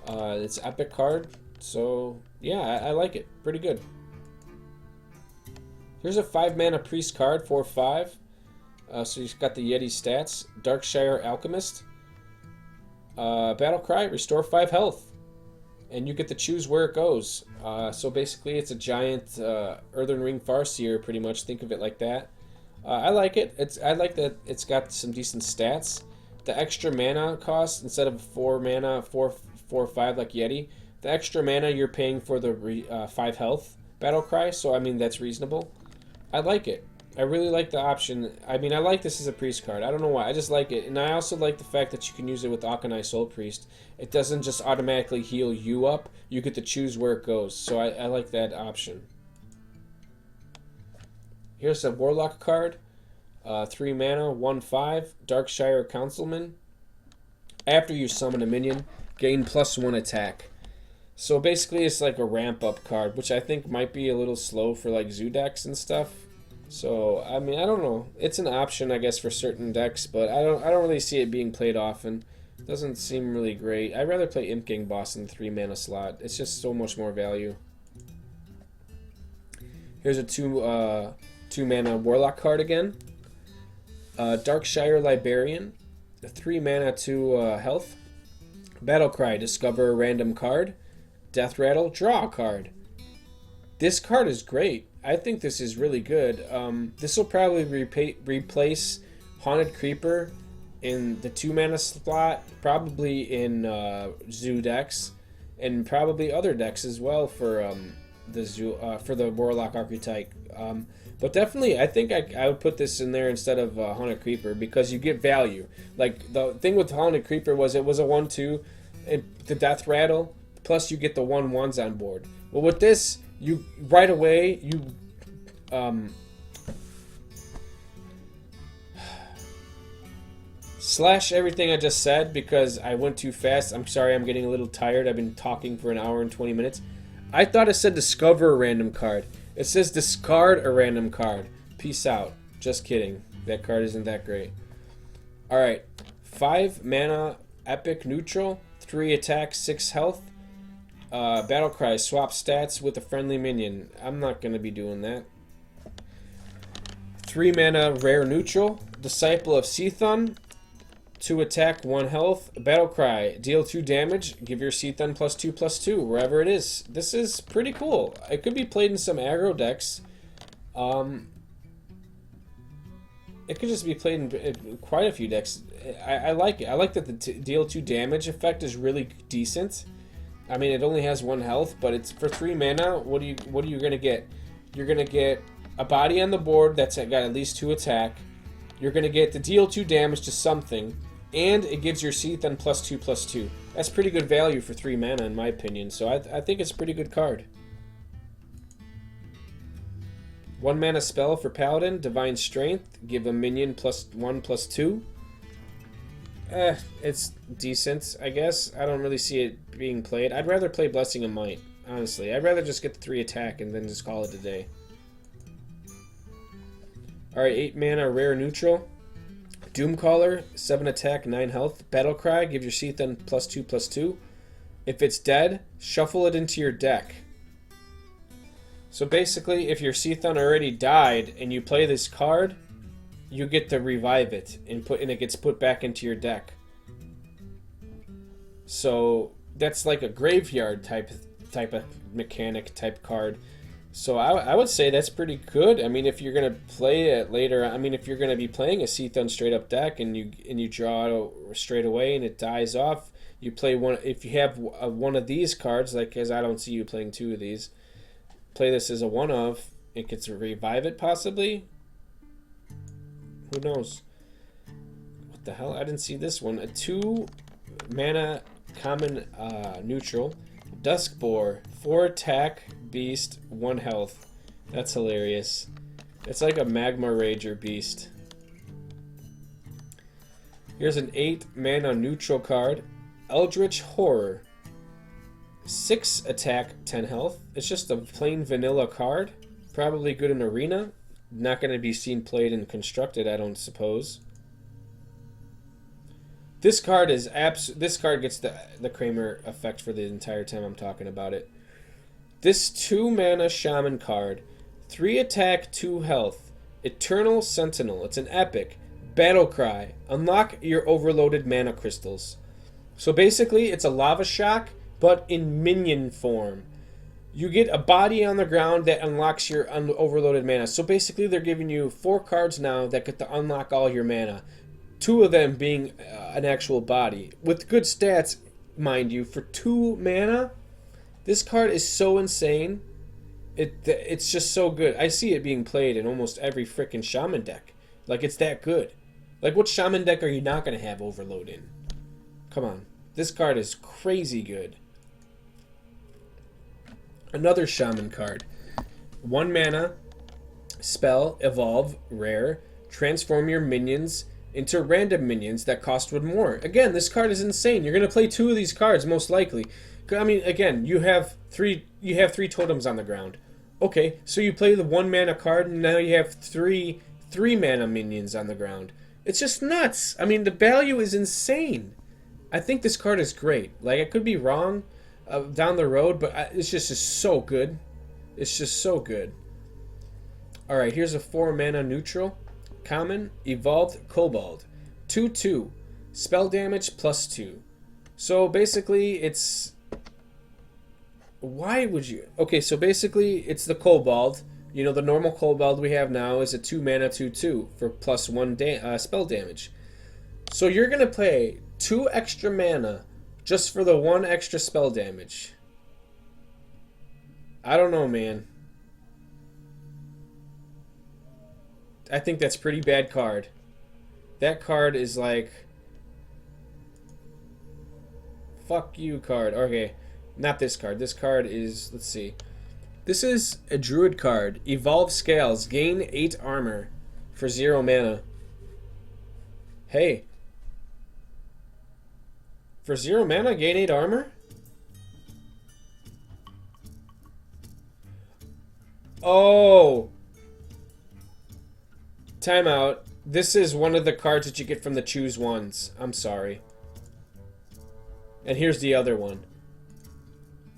It's an epic card. So yeah, I like it. Pretty good. Here's a 5 mana priest card, 4/5. So you've got the Yeti stats. Darkshire Alchemist. Battle Cry, restore 5 health. And you get to choose where it goes. So basically it's a giant Earthen Ring Farseer, pretty much. Think of it like that. I like it. I like that it's got some decent stats. The extra mana cost, instead of 4 mana, 4/5 like Yeti, the extra mana you're paying for the 5 health Battle Cry, so I mean that's reasonable. I like it. I really like the option. I mean, I like this as a priest card. I don't know why. I just like it. And I also like the fact that you can use it with Akanai Soul Priest. It doesn't just automatically heal you up. You get to choose where it goes. So I like that option. Here's a Warlock card. 3 mana, 1/5. Darkshire Councilman. After you summon a minion, gain +1 attack. So basically it's like a ramp up card, which I think might be a little slow for like zoo decks and stuff. So I mean, I don't know. It's an option, I guess, for certain decks, but I don't really see it being played often. Doesn't seem really great. I'd rather play Imp Gang Boss in the 3-mana slot. It's just so much more value. Here's a 2-mana Warlock card again. Darkshire Librarian, a 3-mana 2 health. Battlecry, discover a random card. Death Rattle, draw a card. This card is great. I think this is really good. This will probably replace Haunted Creeper in the 2-mana slot, probably in zoo decks, and probably other decks as well for the Warlock archetype. But definitely, I think I would put this in there instead of Haunted Creeper because you get value. Like the thing with Haunted Creeper was it was a 1/2, and the Death Rattle, plus you get the 1/1s on board. Well, with this, you right away slash everything I just said because I went too fast. I'm sorry, I'm getting a little tired. I've been talking for an hour and 20 minutes. I thought it said discover a random card. It says discard a random card. Peace out. Just kidding. That card isn't that great. Alright. 5-mana epic neutral. 3 attack, 6 health. Battlecry. Swap stats with a friendly minion. I'm not going to be doing that. 3-mana rare neutral. Disciple of Seathun. 2 attack, 1 health. Battlecry, deal 2 damage. Give your Seathun +2/+2 wherever it is. This is pretty cool. It could be played in some aggro decks. It could just be played in quite a few decks. I like it. I like that the deal 2 damage effect is really decent. I mean, it only has 1 health, but it's for 3 mana. What are you gonna get? You're gonna get a body on the board that's got at least 2 attack. You're gonna get the deal 2 damage to something. And it gives your Seathun +2/+2. That's pretty good value for 3 mana in my opinion, so I think it's a pretty good card. 1 mana spell for Paladin, Divine Strength, give a minion +1/+2. It's decent, I guess. I don't really see it being played. I'd rather play Blessing of Might, honestly. I'd rather just get the 3 attack and then just call it a day. Alright, 8 mana rare neutral. Doomcaller, 7 attack, 9 health. Battlecry, give your Seathun +2/+2. If it's dead, shuffle it into your deck. So basically, if your Seathun already died and you play this card, you get to revive it and it gets put back into your deck. So that's like a graveyard type of mechanic type card. So I would say that's pretty good. I mean, if you're gonna play it later, I mean, if you're gonna be playing a Seathun straight up deck and you draw it straight away and it dies off, you play one. If you have one of these cards, like because I don't see you playing 2 of these, play this as a 1/of. It gets to revive it possibly. Who knows? What the hell? I didn't see this one. A 2-mana common neutral. Duskboar, 4 attack, beast, 1 health. That's hilarious. It's like a Magma Rager beast. Here's an 8-mana neutral card. Eldritch Horror. 6 attack, 10 health. It's just a plain vanilla card. Probably good in Arena. Not going to be seen played in Constructed, I don't suppose. This card is this card gets the Kramer effect for the entire time I'm talking about it. This 2-mana Shaman card, 3 attack, 2 health, Eternal Sentinel. It's an epic. Battlecry. Unlock your overloaded mana crystals. So basically, it's a Lava Shock, but in minion form. You get a body on the ground that unlocks your overloaded mana. So basically, they're giving you 4 cards now that get to unlock all your mana. 2 of them being an actual body. With good stats, mind you, for 2 mana, this card is so insane. It's just so good. I see it being played in almost every freaking Shaman deck. Like, it's that good. Like, what Shaman deck are you not going to have Overload in? Come on. This card is crazy good. Another Shaman card. 1 mana, spell, evolve, rare. Transform your minions into random minions that cost 1 more. Again, this card is insane. You're going to play 2 of these cards most likely. I mean, again, you have 3 totems on the ground. Okay, so you play the 1 mana card and now you have 3 mana minions on the ground. It's just nuts. I mean, the value is insane. I think this card is great. Like, I could be wrong down the road, but it's just so good. It's just so good. Alright, here's a 4 mana neutral. Common, Evolved Kobold. 2/2. Spell damage +2. So basically, it's... Why would you... Okay, so basically, it's the Kobold. You know, the normal Kobold we have now is a 2 mana 2/2 for +1 spell damage. So you're going to play 2 extra mana just for the 1 extra spell damage. I don't know, man. I think that's pretty bad card. That card is like... Fuck you card. Okay, not this card. This card is... Let's see. This is a Druid card. Evolve Scales. Gain 8 armor for 0 mana. Hey. For 0 mana, gain 8 armor? Oh! Timeout. This is one of the cards that you get from the Choose Ones. I'm sorry. And here's the other one.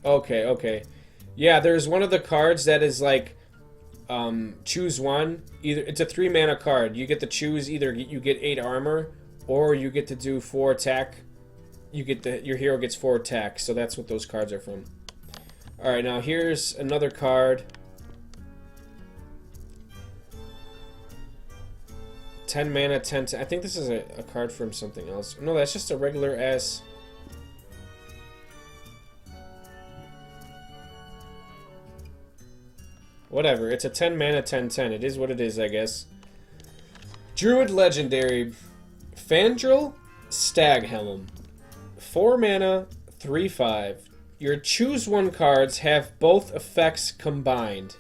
Okay, okay. Yeah, there's one of the cards that is like choose one. Either it's a 3 mana card. You get to choose either you get 8 armor or you get to do 4 attack. You get your hero gets 4 attack. So that's what those cards are from. All right, now here's another card. 10 mana, 10. I think this is a card from something else. No, that's just a regular ass. Whatever. It's a 10 mana, 10/10. It is what it is, I guess. Druid Legendary. Fandral Staghelm. 4 mana, 3/5. Your choose one cards have both effects combined.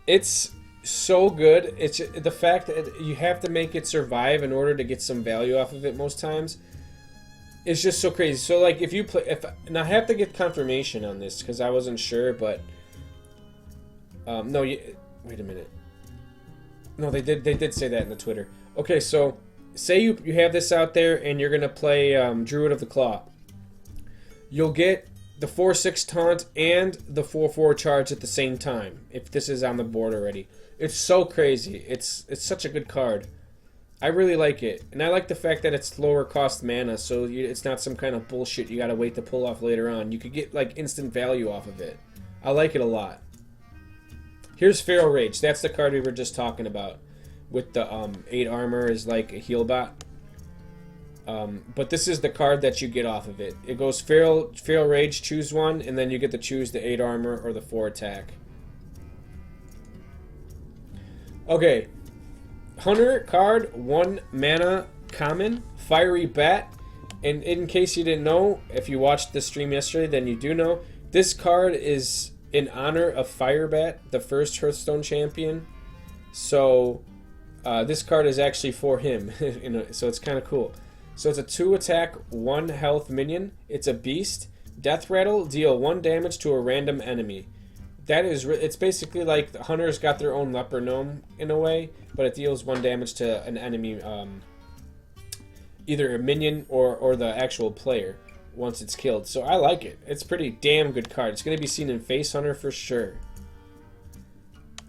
It's so good. It's the fact that you have to make it survive in order to get some value off of it most times. It's just so crazy. So like if you play, and I have to get confirmation on this because I wasn't sure, but no, wait a minute. No, they did say that in the Twitter. Okay, so say you have this out there and you're gonna play Druid of the Claw. You'll get the 4/6 taunt and the 4/4 charge at the same time if this is on the board already. It's so crazy. It's such a good card. I really like it, and I like the fact that it's lower cost mana, so it's not some kind of bullshit you gotta wait to pull off later on. You could get like instant value off of it. I like it a lot. Here's Feral Rage. That's the card we were just talking about, with the 8 armor is like a heal bot. But this is the card that you get off of it. It goes Feral Rage, choose one, and then you get to choose the 8 armor or the 4 attack. Okay. Hunter card, 1 mana, common, Fiery Bat. And in case you didn't know, if you watched the stream yesterday, then you do know. This card is in honor of Firebat, the first Hearthstone champion. So, this card is actually for him. So it's kind of cool. So it's a 2 attack, 1 health minion. It's a beast. Death Rattle, deal 1 damage to a random enemy. That is, it's basically like the hunters got their own leper gnome in a way, but it deals 1 damage to an enemy, either a minion or the actual player once it's killed. So I like it. It's a pretty damn good card. It's going to be seen in Face Hunter for sure.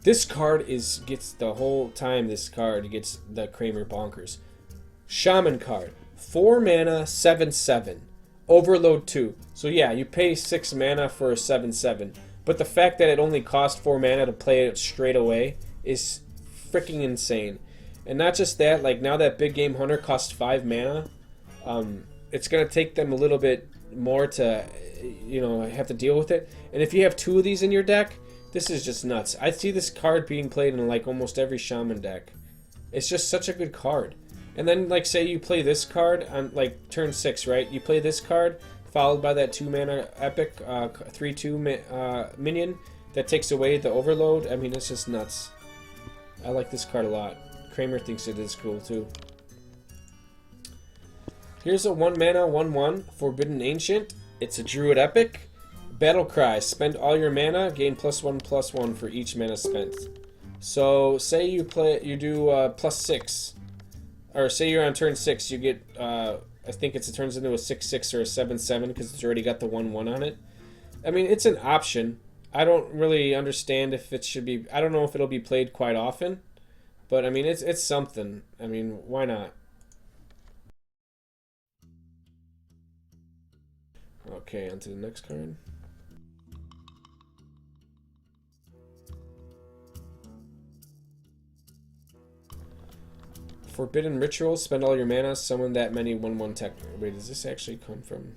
This card gets the whole time. This card gets the Kramer bonkers. Shaman card, 4 mana, 7/7, Overload 2. So yeah, you pay 6 mana for a 7/7. But the fact that it only cost 4 mana to play it straight away is freaking insane. And not just that, like now that Big Game Hunter costs 5 mana, it's going to take them a little bit more to, have to deal with it. And if you have 2 of these in your deck, this is just nuts. I see this card being played in like almost every Shaman deck. It's just such a good card. And then like say you play this card on like turn 6, right? You play this card, followed by that 2 mana epic 3/2 minion that takes away the overload. I mean, it's just nuts. I like this card a lot. Kramer thinks it is cool too. Here's a 1 mana 1/1 Forbidden Ancient. It's a Druid Epic. Battle Cry. Spend all your mana, gain +1/+1 for each mana spent. So say you do +6, or say you're on turn 6, you get I think it turns into a 6/6 or a 7/7 because it's already got the 1/1 on it. I mean, it's an option. I don't really understand if it should be. I don't know if it'll be played quite often, but I mean, it's something. I mean, why not? Okay, on to the next card. Forbidden Ritual. Spend all your mana. Summon that many 1/1 tech. Wait, does this actually come from?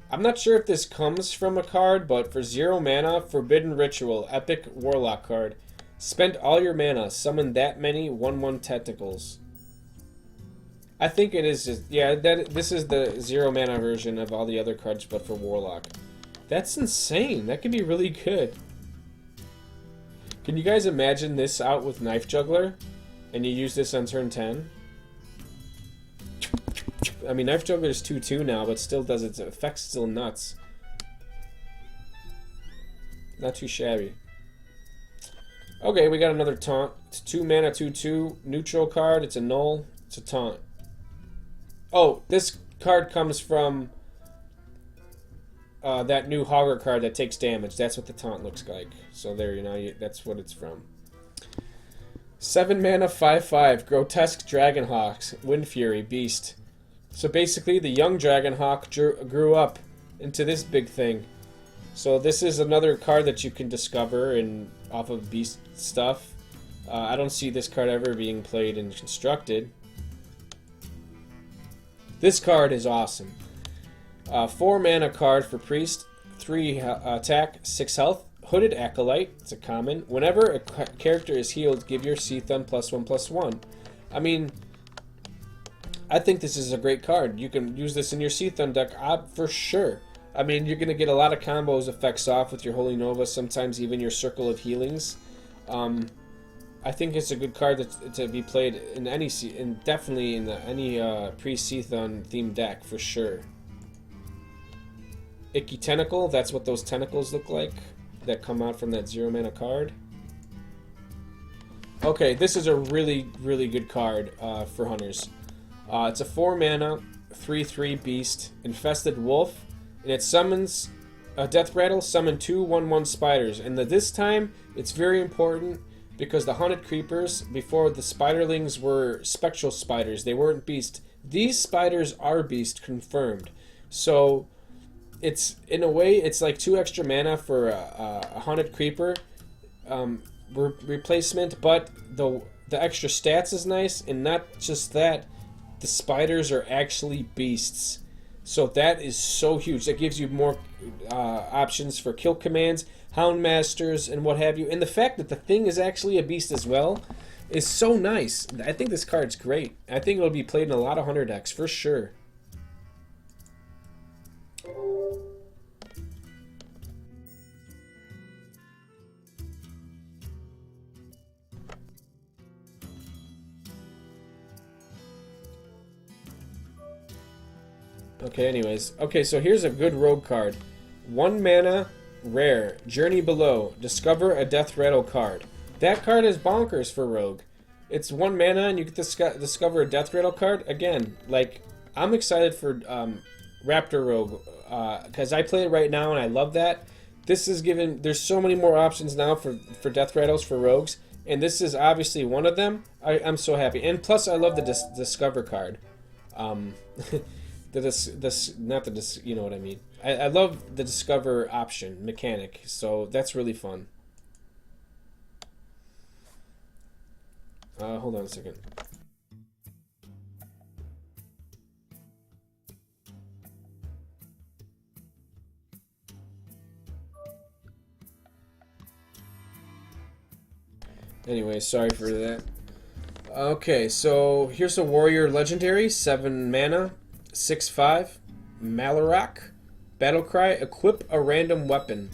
I'm not sure if this comes from a card, but for 0 mana, Forbidden Ritual, Epic Warlock card. Spend all your mana. Summon that many 1/1 tentacles. I think it is just, yeah, this is the 0 mana version of all the other cards, but for Warlock. That's insane. That could be really good. Can you guys imagine this out with Knife Juggler? And you use this on turn 10? I mean, Knife Juggler is 2/2 now, but still does its effects still nuts. Not too shabby. Okay, we got another taunt. It's 2 mana 2/2 neutral card. It's a null. It's a taunt. Oh, this card comes from that new Hogger card that takes damage. That's what the taunt looks like. So there, that's what it's from. 7 mana 5/5 Grotesque Dragonhawks, Wind Fury, Beast. So basically, the young Dragonhawk grew up into this big thing. So this is another card that you can discover off of Beast stuff. I don't see this card ever being played and constructed. This card is awesome. 4 mana card for Priest, 3 attack, 6 health. Hooded Acolyte, it's a common. Whenever a character is healed, give your Seathun +1/+1. I mean, I think this is a great card. You can use this in your Seathun deck for sure. I mean, you're going to get a lot of combos effects off with your Holy Nova, sometimes even your Circle of Healings. I think it's a good card to be played in definitely in any pre-Seathun themed deck for sure. Icky Tentacle, that's what those tentacles look like that come out from that 0 mana card. Okay, this is a really, really good card for hunters. It's a 4 mana, 3/3 beast, Infested Wolf, and it summons a Death Rattle, summon 2 1/1 spiders. And this time, it's very important because the hunted creepers, before the spiderlings were spectral spiders, they weren't beast. These spiders are beast, confirmed. So it's, in a way, it's like 2 extra mana for a hunted creeper replacement, but the extra stats is nice, and not just that, the spiders are actually beasts. So that is so huge. That gives you more options for kill commands, Hound Masters, and what have you. And the fact that the thing is actually a beast as well is so nice. I think this card's great. I think it'll be played in a lot of hunter decks for sure. Okay, anyways. Okay, so here's a good rogue card. 1 mana, rare, Journey Below. Discover a Death Rattle card. That card is bonkers for rogue. It's 1 mana and you get to discover a Death Rattle card. Again, like, I'm excited for Raptor Rogue because I play it right now and I love that. This is given, there's so many more options now for Death Rattles for rogues, and this is obviously one of them. I'm so happy. And plus, I love the Discover card. You know what I mean. I love the Discover option mechanic, so that's really fun. Hold on a second. Anyway, sorry for that. Okay, so here's a Warrior Legendary, 7 mana, 6/5, Malarok, Battlecry, equip a random weapon.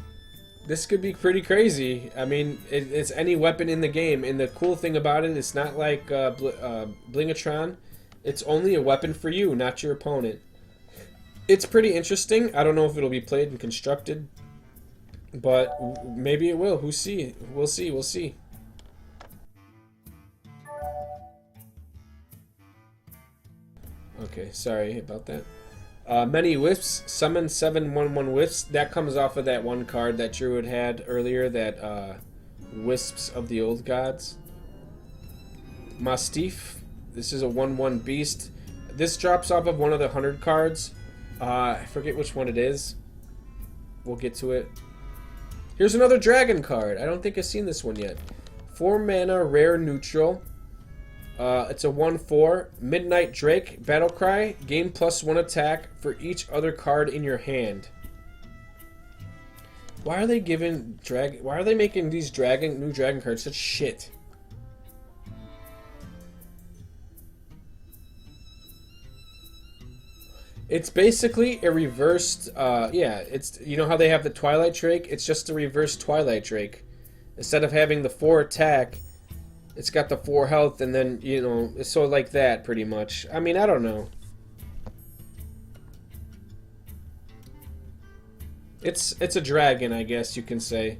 This could be pretty crazy. I mean, it's any weapon in the game, and the cool thing about it, it's not like Blingatron. It's only a weapon for you, not your opponent. It's pretty interesting. I don't know if it'll be played and constructed, but maybe it will. We'll see. We'll see. Okay, sorry about that. Many Wisps. Summon 7/1/1 Wisps. That comes off of that one card that Druid had earlier, that Wisps of the Old Gods. Mastiff. This is a 1/1 beast. This drops off of one of the 100 cards. I forget which one it is. We'll get to it. Here's another dragon card. I don't think I've seen this one yet. 4 mana, rare neutral. It's a 1/4. Midnight Drake, Battlecry. Gain +1 attack for each other card in your hand. Why are they giving Why are they making these new dragon cards such shit? It's basically a reversed, yeah, it's, you know how they have the Twilight Drake? It's just a reversed Twilight Drake. Instead of having the 4 attack, it's got the 4 health, and then, you know, it's so like that, pretty much. I mean, I don't know. It's a dragon, I guess you can say.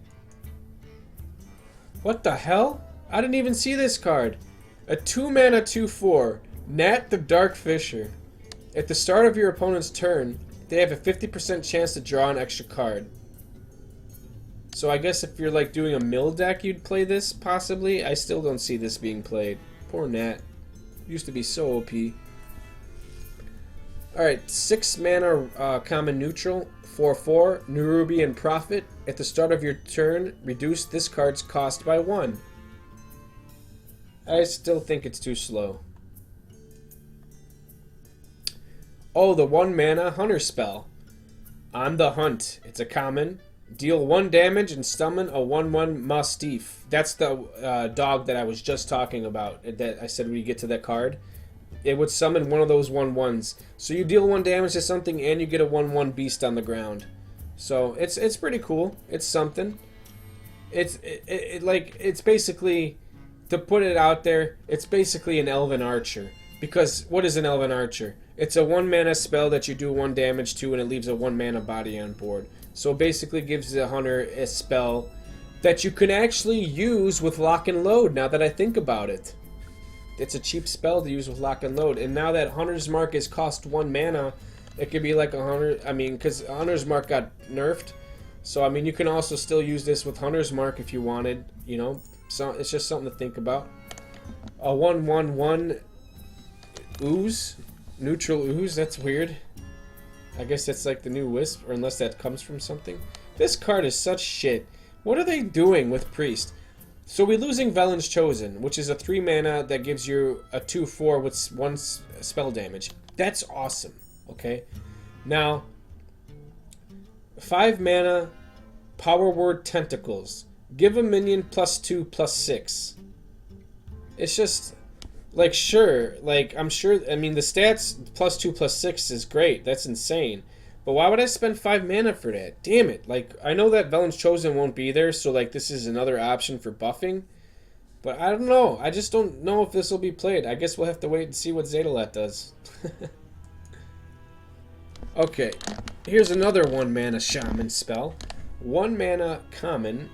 What the hell? I didn't even see this card. A 2 mana 2/4, Nat the Dark Fisher. At the start of your opponent's turn, they have a 50% chance to draw an extra card. So I guess if you're like doing a mill deck, you'd play this, possibly. I still don't see this being played. Poor Nat. Used to be so OP. Alright, 6 mana common neutral, 4/4, Nerubian Prophet. At the start of your turn, reduce this card's cost by 1. I still think it's too slow. Oh, the 1 mana Hunter spell. On the Hunt. It's a common. Deal 1 damage and summon a 1/1 Mastiff. That's the dog that I was just talking about. That I said when you get to that card. It would summon one of those 1/1s. So you deal 1 damage to something and you get a 1/1 beast on the ground. So it's pretty cool. It's something. It's basically, to put it out there, it's basically an Elven Archer. Because what is an Elven Archer? It's a 1 mana spell that you do 1 damage to, and it leaves a 1 mana body on board. So it basically gives the hunter a spell that you can actually use with Lock and Load, now that I think about it. It's a cheap spell to use with Lock and Load. And now that Hunter's Mark is cost 1 mana, it could be like a Hunter... I mean, because Hunter's Mark got nerfed. So, I mean, you can also still use this with Hunter's Mark if you wanted, you know. So it's just something to think about. A 1/1/1 Ooze. Neutral Ooze, that's weird. I guess that's like the new Wisp, or unless that comes from something. This card is such shit. What are they doing with Priest? So we're losing Velen's Chosen, which is a 3 mana that gives you a 2/4 with 1 spell damage. That's awesome, okay? Now, 5 mana, Power Word Tentacles. Give a minion +2/+6. It's just... like, sure, like, I'm sure, I mean, the stats +2/+6 is great. That's insane. But why would I spend 5 mana for that? Damn it. Like, I know that Velen's Chosen won't be there, so, like, this is another option for buffing. But I don't know. I just don't know if this will be played. I guess we'll have to wait and see what Zetalat does. Okay. Here's another 1 mana Shaman spell. 1 mana common.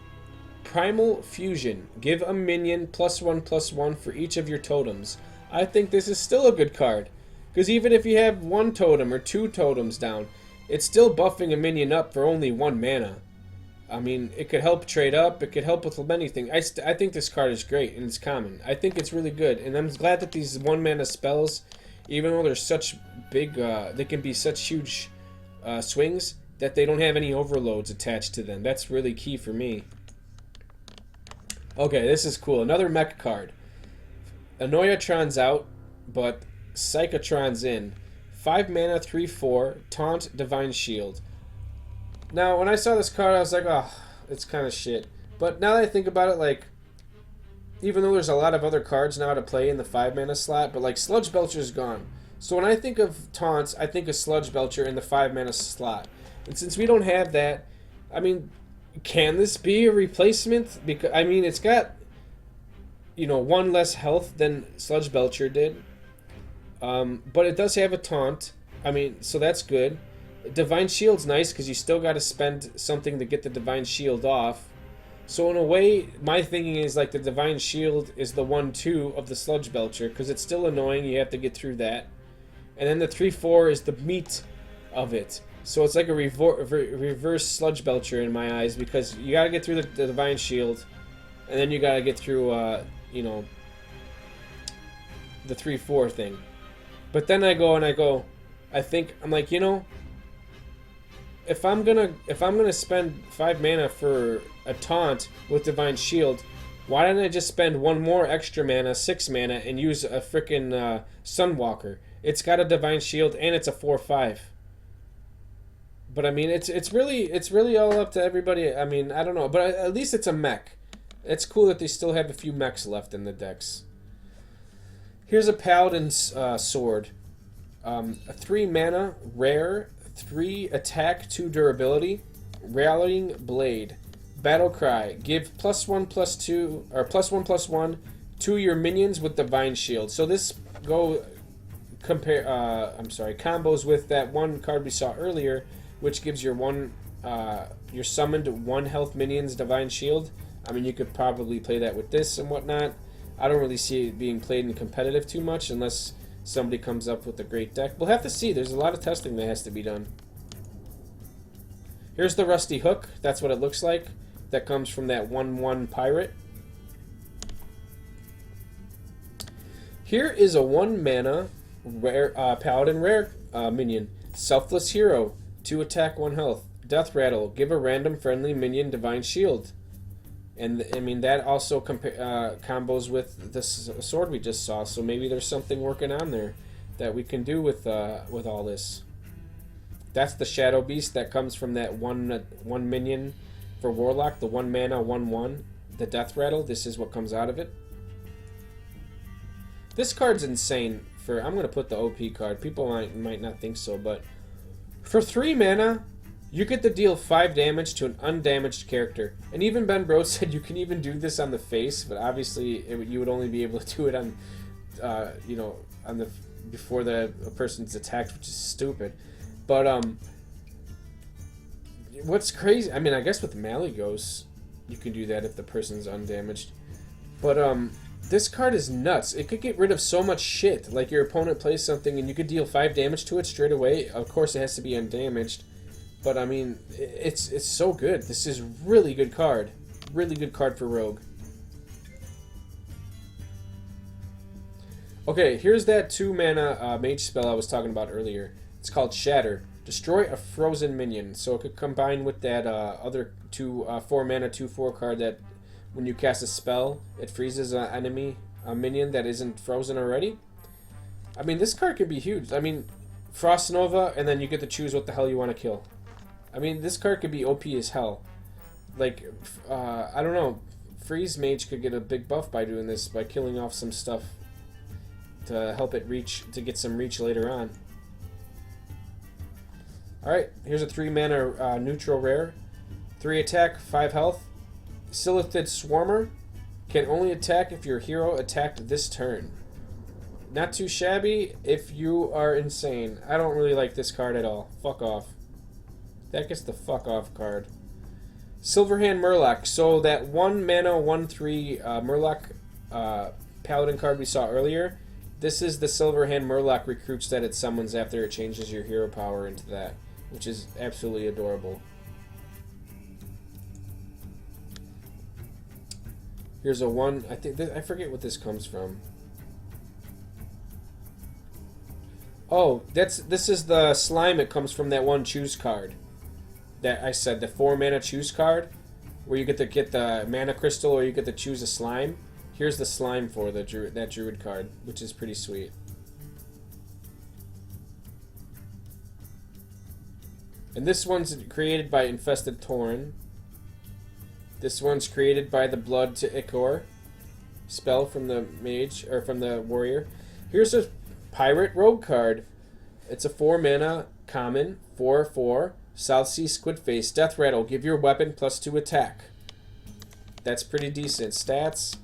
Primal Fusion. Give a minion +1/+1 for each of your totems. I think this is still a good card. Because even if you have 1 totem or 2 totems down, it's still buffing a minion up for only 1 mana. I mean, it could help trade up. It could help with anything. I think this card is great, and it's common. I think it's really good. And I'm glad that these 1 mana spells, even though they're such big, they can be such huge swings, that they don't have any overloads attached to them. That's really key for me. Okay, this is cool. Another mech card. Anoyatron's out, but Psychotron's in. 5 mana, 3/4, Taunt, Divine Shield. Now, when I saw this card, I was like, oh, it's kind of shit. But now that I think about it, like, even though there's a lot of other cards now to play in the 5 mana slot, but like Sludge Belcher's gone. So when I think of taunts, I think of Sludge Belcher in the 5 mana slot. And since we don't have that, I mean, can this be a replacement? Because I mean, it's got, you know, 1 less health than Sludge Belcher did. But it does have a taunt. I mean, so that's good. Divine Shield's nice because you still got to spend something to get the Divine Shield off. So in a way, my thinking is like the Divine Shield is the 1-2 of the Sludge Belcher because it's still annoying. You have to get through that. And then the 3-4 is the meat of it. So it's like a reverse Sludge Belcher in my eyes because you got to get through the Divine Shield. And then you got to get through, you know, the 3-4 thing. But then I go, I'm like, you know, if I'm gonna spend 5 mana for a taunt with Divine Shield, why didn't I just spend 1 more extra mana, 6 mana, and use a frickin' Sunwalker? It's got a Divine Shield and it's a 4/5. But I mean, it's really all up to everybody. I mean, I don't know, but at least it's a mech. It's cool that they still have a few mechs left in the decks. Here's a Paladin's sword. A 3 mana, rare, 3 attack, 2 durability, Rallying Blade. Battle Cry. Give +1/+2 or +1/+1 to your minions with Divine Shield. So this combos with that one card we saw earlier, which gives your summoned 1 health minions Divine Shield. I mean, you could probably play that with this and whatnot. I don't really see it being played in competitive too much unless somebody comes up with a great deck. We'll have to see. There's a lot of testing that has to be done. Here's the Rusty Hook. That's what it looks like. That comes from that 1/1 pirate. Here is a 1 mana rare Paladin rare minion. Selfless Hero. 2 attack, 1 health. Death Rattle. Give a random friendly minion Divine Shield. And I mean that also combos with this sword we just saw. So maybe there's something working on there that we can do with all this. That's the Shadow Beast that comes from that one minion for Warlock, the 1 mana 1/1, the Death Rattle. This is what comes out of it. This card's insane. I'm gonna put the OP card. People might not think so, but for 3 mana. You get to deal 5 damage to an undamaged character. And even Ben Bro said you can even do this on the face, but obviously you would only be able to do it on, you know, before a person's attacked, which is stupid. But what's crazy? I mean, I guess with Malygos, you can do that if the person's undamaged. But this card is nuts. It could get rid of so much shit. Like your opponent plays something and you could deal 5 damage to it straight away. Of course, it has to be undamaged. But I mean, it's so good. This is really good card. Really good card for Rogue. Okay, here's that 2 mana mage spell I was talking about earlier. It's called Shatter. Destroy a frozen minion. So it could combine with that other 4 mana 2/4 card that when you cast a spell, it freezes an enemy, a minion that isn't frozen already. I mean, this card could be huge. I mean, Frost Nova, and then you get to choose what the hell you want to kill. I mean, this card could be OP as hell. Like, I don't know. Freeze Mage could get a big buff by doing this, by killing off some stuff to help it to get some reach later on. Alright, here's a 3 mana neutral rare. 3 attack, 5 health. Silithid Swarmer. Can only attack if your hero attacked this turn. Not too shabby if you are insane. I don't really like this card at all. Fuck off. That gets the fuck off card. Silverhand Murloc. So that 1 mana 1/3 Murloc Paladin card we saw earlier. This is the Silverhand Murloc recruits that it summons after it changes your hero power into that, which is absolutely adorable. Here's a 1. I forget what this comes from. Oh, this is the slime. It comes from that 1 choose card. That I said, the 4 mana choose card, where you get to get the mana crystal or you get to choose a slime. Here's the slime for that druid card, which is pretty sweet. And this one's created by Infested Tauren. This one's created by the Blood to Ichor spell from the mage, or from the warrior. Here's a Pirate Rogue card. It's a 4 mana common, 4/4. South Sea Squidface. Death Rattle. Give your weapon +2 attack. That's pretty decent stats.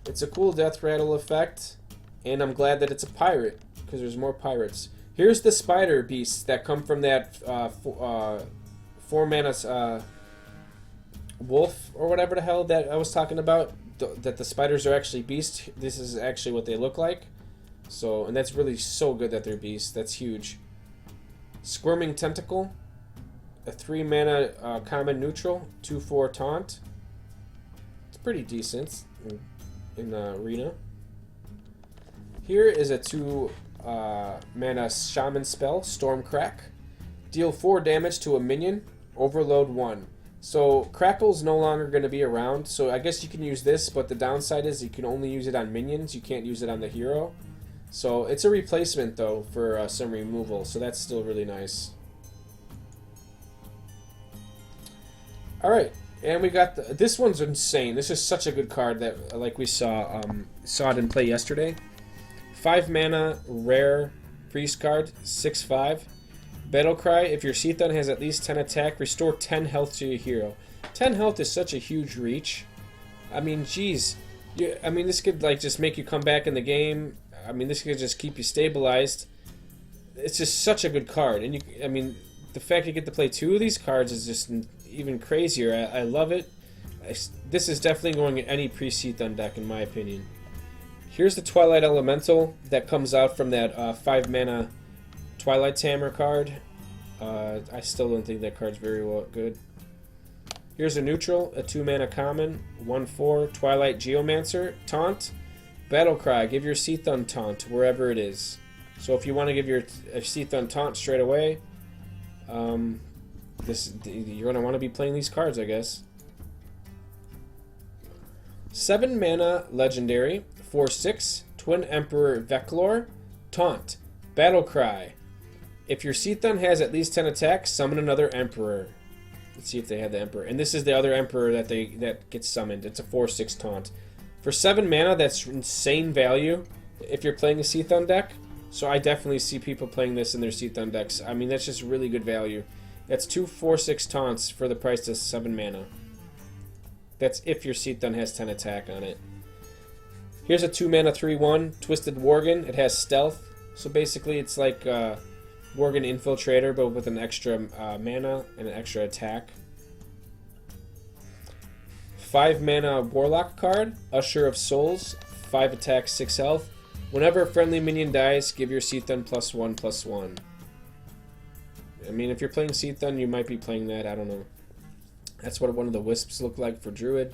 It's a cool Death Rattle effect. And I'm glad that it's a pirate, because there's more pirates. Here's the spider beasts that come from that 4-mana wolf, or whatever the hell that I was talking about. That the spiders are actually beasts. This is actually what they look like. So, and that's really so good that they're beasts. That's huge. Squirming Tentacle. A 3-mana common neutral. 2/4 taunt. It's pretty decent in the arena. Here is a 2-mana shaman spell, Stormcrack. Deal 4 damage to a minion, overload 1. So Crackle's no longer going to be around, so I guess you can use this, but the downside is you can only use it on minions, you can't use it on the hero. So it's a replacement though for some removal, so that's still really nice. Alright, and we got this one's insane. This is such a good card that, like we saw it in play yesterday. 5-mana rare priest card, 6/5. Battlecry. If your Seathun has at least 10 attack, restore 10 health to your hero. 10 health is such a huge reach. I mean, geez. I mean, this could like just make you come back in the game. I mean, this could just keep you stabilized. It's just such a good card, and I mean, the fact you get to play 2 of these cards is just even crazier. I love it. This is definitely going in any pre-Seathun deck, in my opinion. Here's the Twilight Elemental that comes out from that 5-mana Twilight Tamer card. I still don't think that card's very good. Here's a neutral, a 2-mana common, 1/4 Twilight Geomancer, taunt. Battlecry, give your Seathun taunt wherever it is. So if you want to give your Seathun taunt straight away, you're going to want to be playing these cards, I guess. 7-mana legendary, 4/6 Twin Emperor Veclor, taunt. Battlecry. If your Seathun has at least 10 attacks, summon another Emperor. Let's see if they have the Emperor. And this is the other Emperor that gets summoned. It's a 4/6 taunt. For 7 mana, that's insane value if you're playing a Seathun deck. So I definitely see people playing this in their Seathun decks. I mean, that's just really good value. That's 2 4/6 taunts for the price of 7 mana. That's if your Seathun has 10 attack on it. Here's a 2-mana 3/1 Twisted Worgen. It has stealth. So basically it's like Worgen Infiltrator, but with an extra mana and an extra attack. 5-mana Warlock card, Usher of Souls, 5 attack, 6 health. Whenever a friendly minion dies, give your Seathun +1/+1. I mean, if you're playing Seathun, you might be playing that, I don't know. That's what one of the wisps look like for Druid.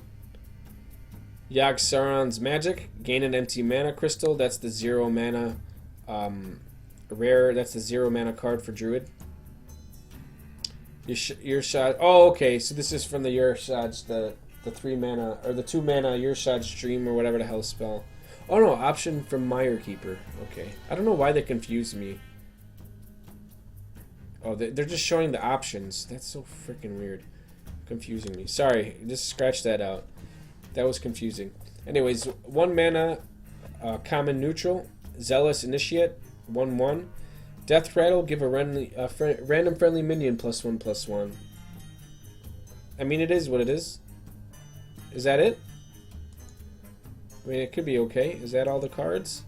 Yogg Saron's Magic, gain an empty mana crystal, that's the 0-mana rare, that's the 0-mana card for Druid. Yurshad, oh okay, so this is from the Yurshad's, the 3-mana, or the 2-mana Yurshad's Dream, or whatever the hell spell. Oh no, option from Mirekeeper, okay. I don't know why they confused me. Oh, they're just showing the options. That's so freaking weird. Confusing me. Sorry, just scratch that out. That was confusing. Anyways, 1-mana common neutral, Zealous Initiate, 1/1. Death Rattle, give a random friendly minion +1/+1. I mean, it is what it is. Is that it? I mean, it could be okay. Is that all the cards?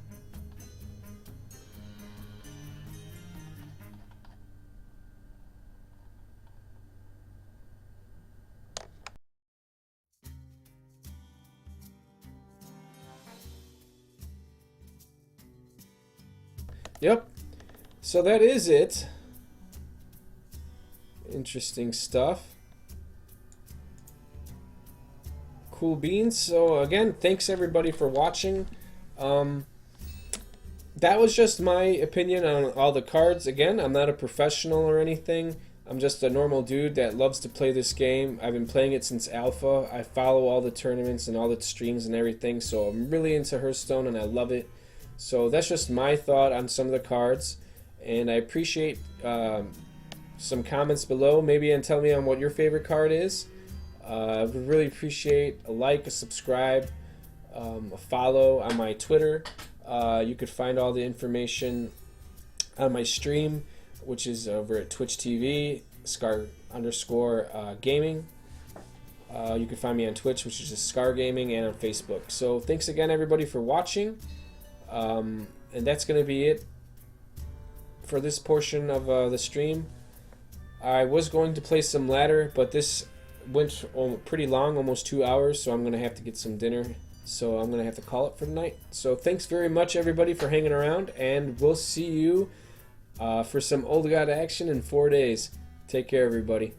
Yep. So that is it. Interesting stuff. Cool beans. So again, thanks everybody for watching. That was just my opinion on all the cards. Again, I'm not a professional or anything. I'm just a normal dude that loves to play this game. I've been playing it since alpha. I follow all the tournaments and all the streams and everything, so I'm really into Hearthstone and I love it. So that's just my thought on some of the cards, and I appreciate some comments below, maybe, and tell me on what your favorite card is. I would really appreciate a like, a subscribe, a follow on my Twitter. You could find all the information on my stream, which is over at Twitch TV Scar_gaming. You can find me on Twitch, which is just Scar Gaming, and on Facebook. So thanks again, everybody, for watching. And that's going to be it for this portion of the stream. I was going to play some ladder, but this went pretty long, almost 2 hours, so I'm going to have to get some dinner. So I'm going to have to call it for tonight. So thanks very much, everybody, for hanging around, and we'll see you for some Old God action in 4 days. Take care, everybody.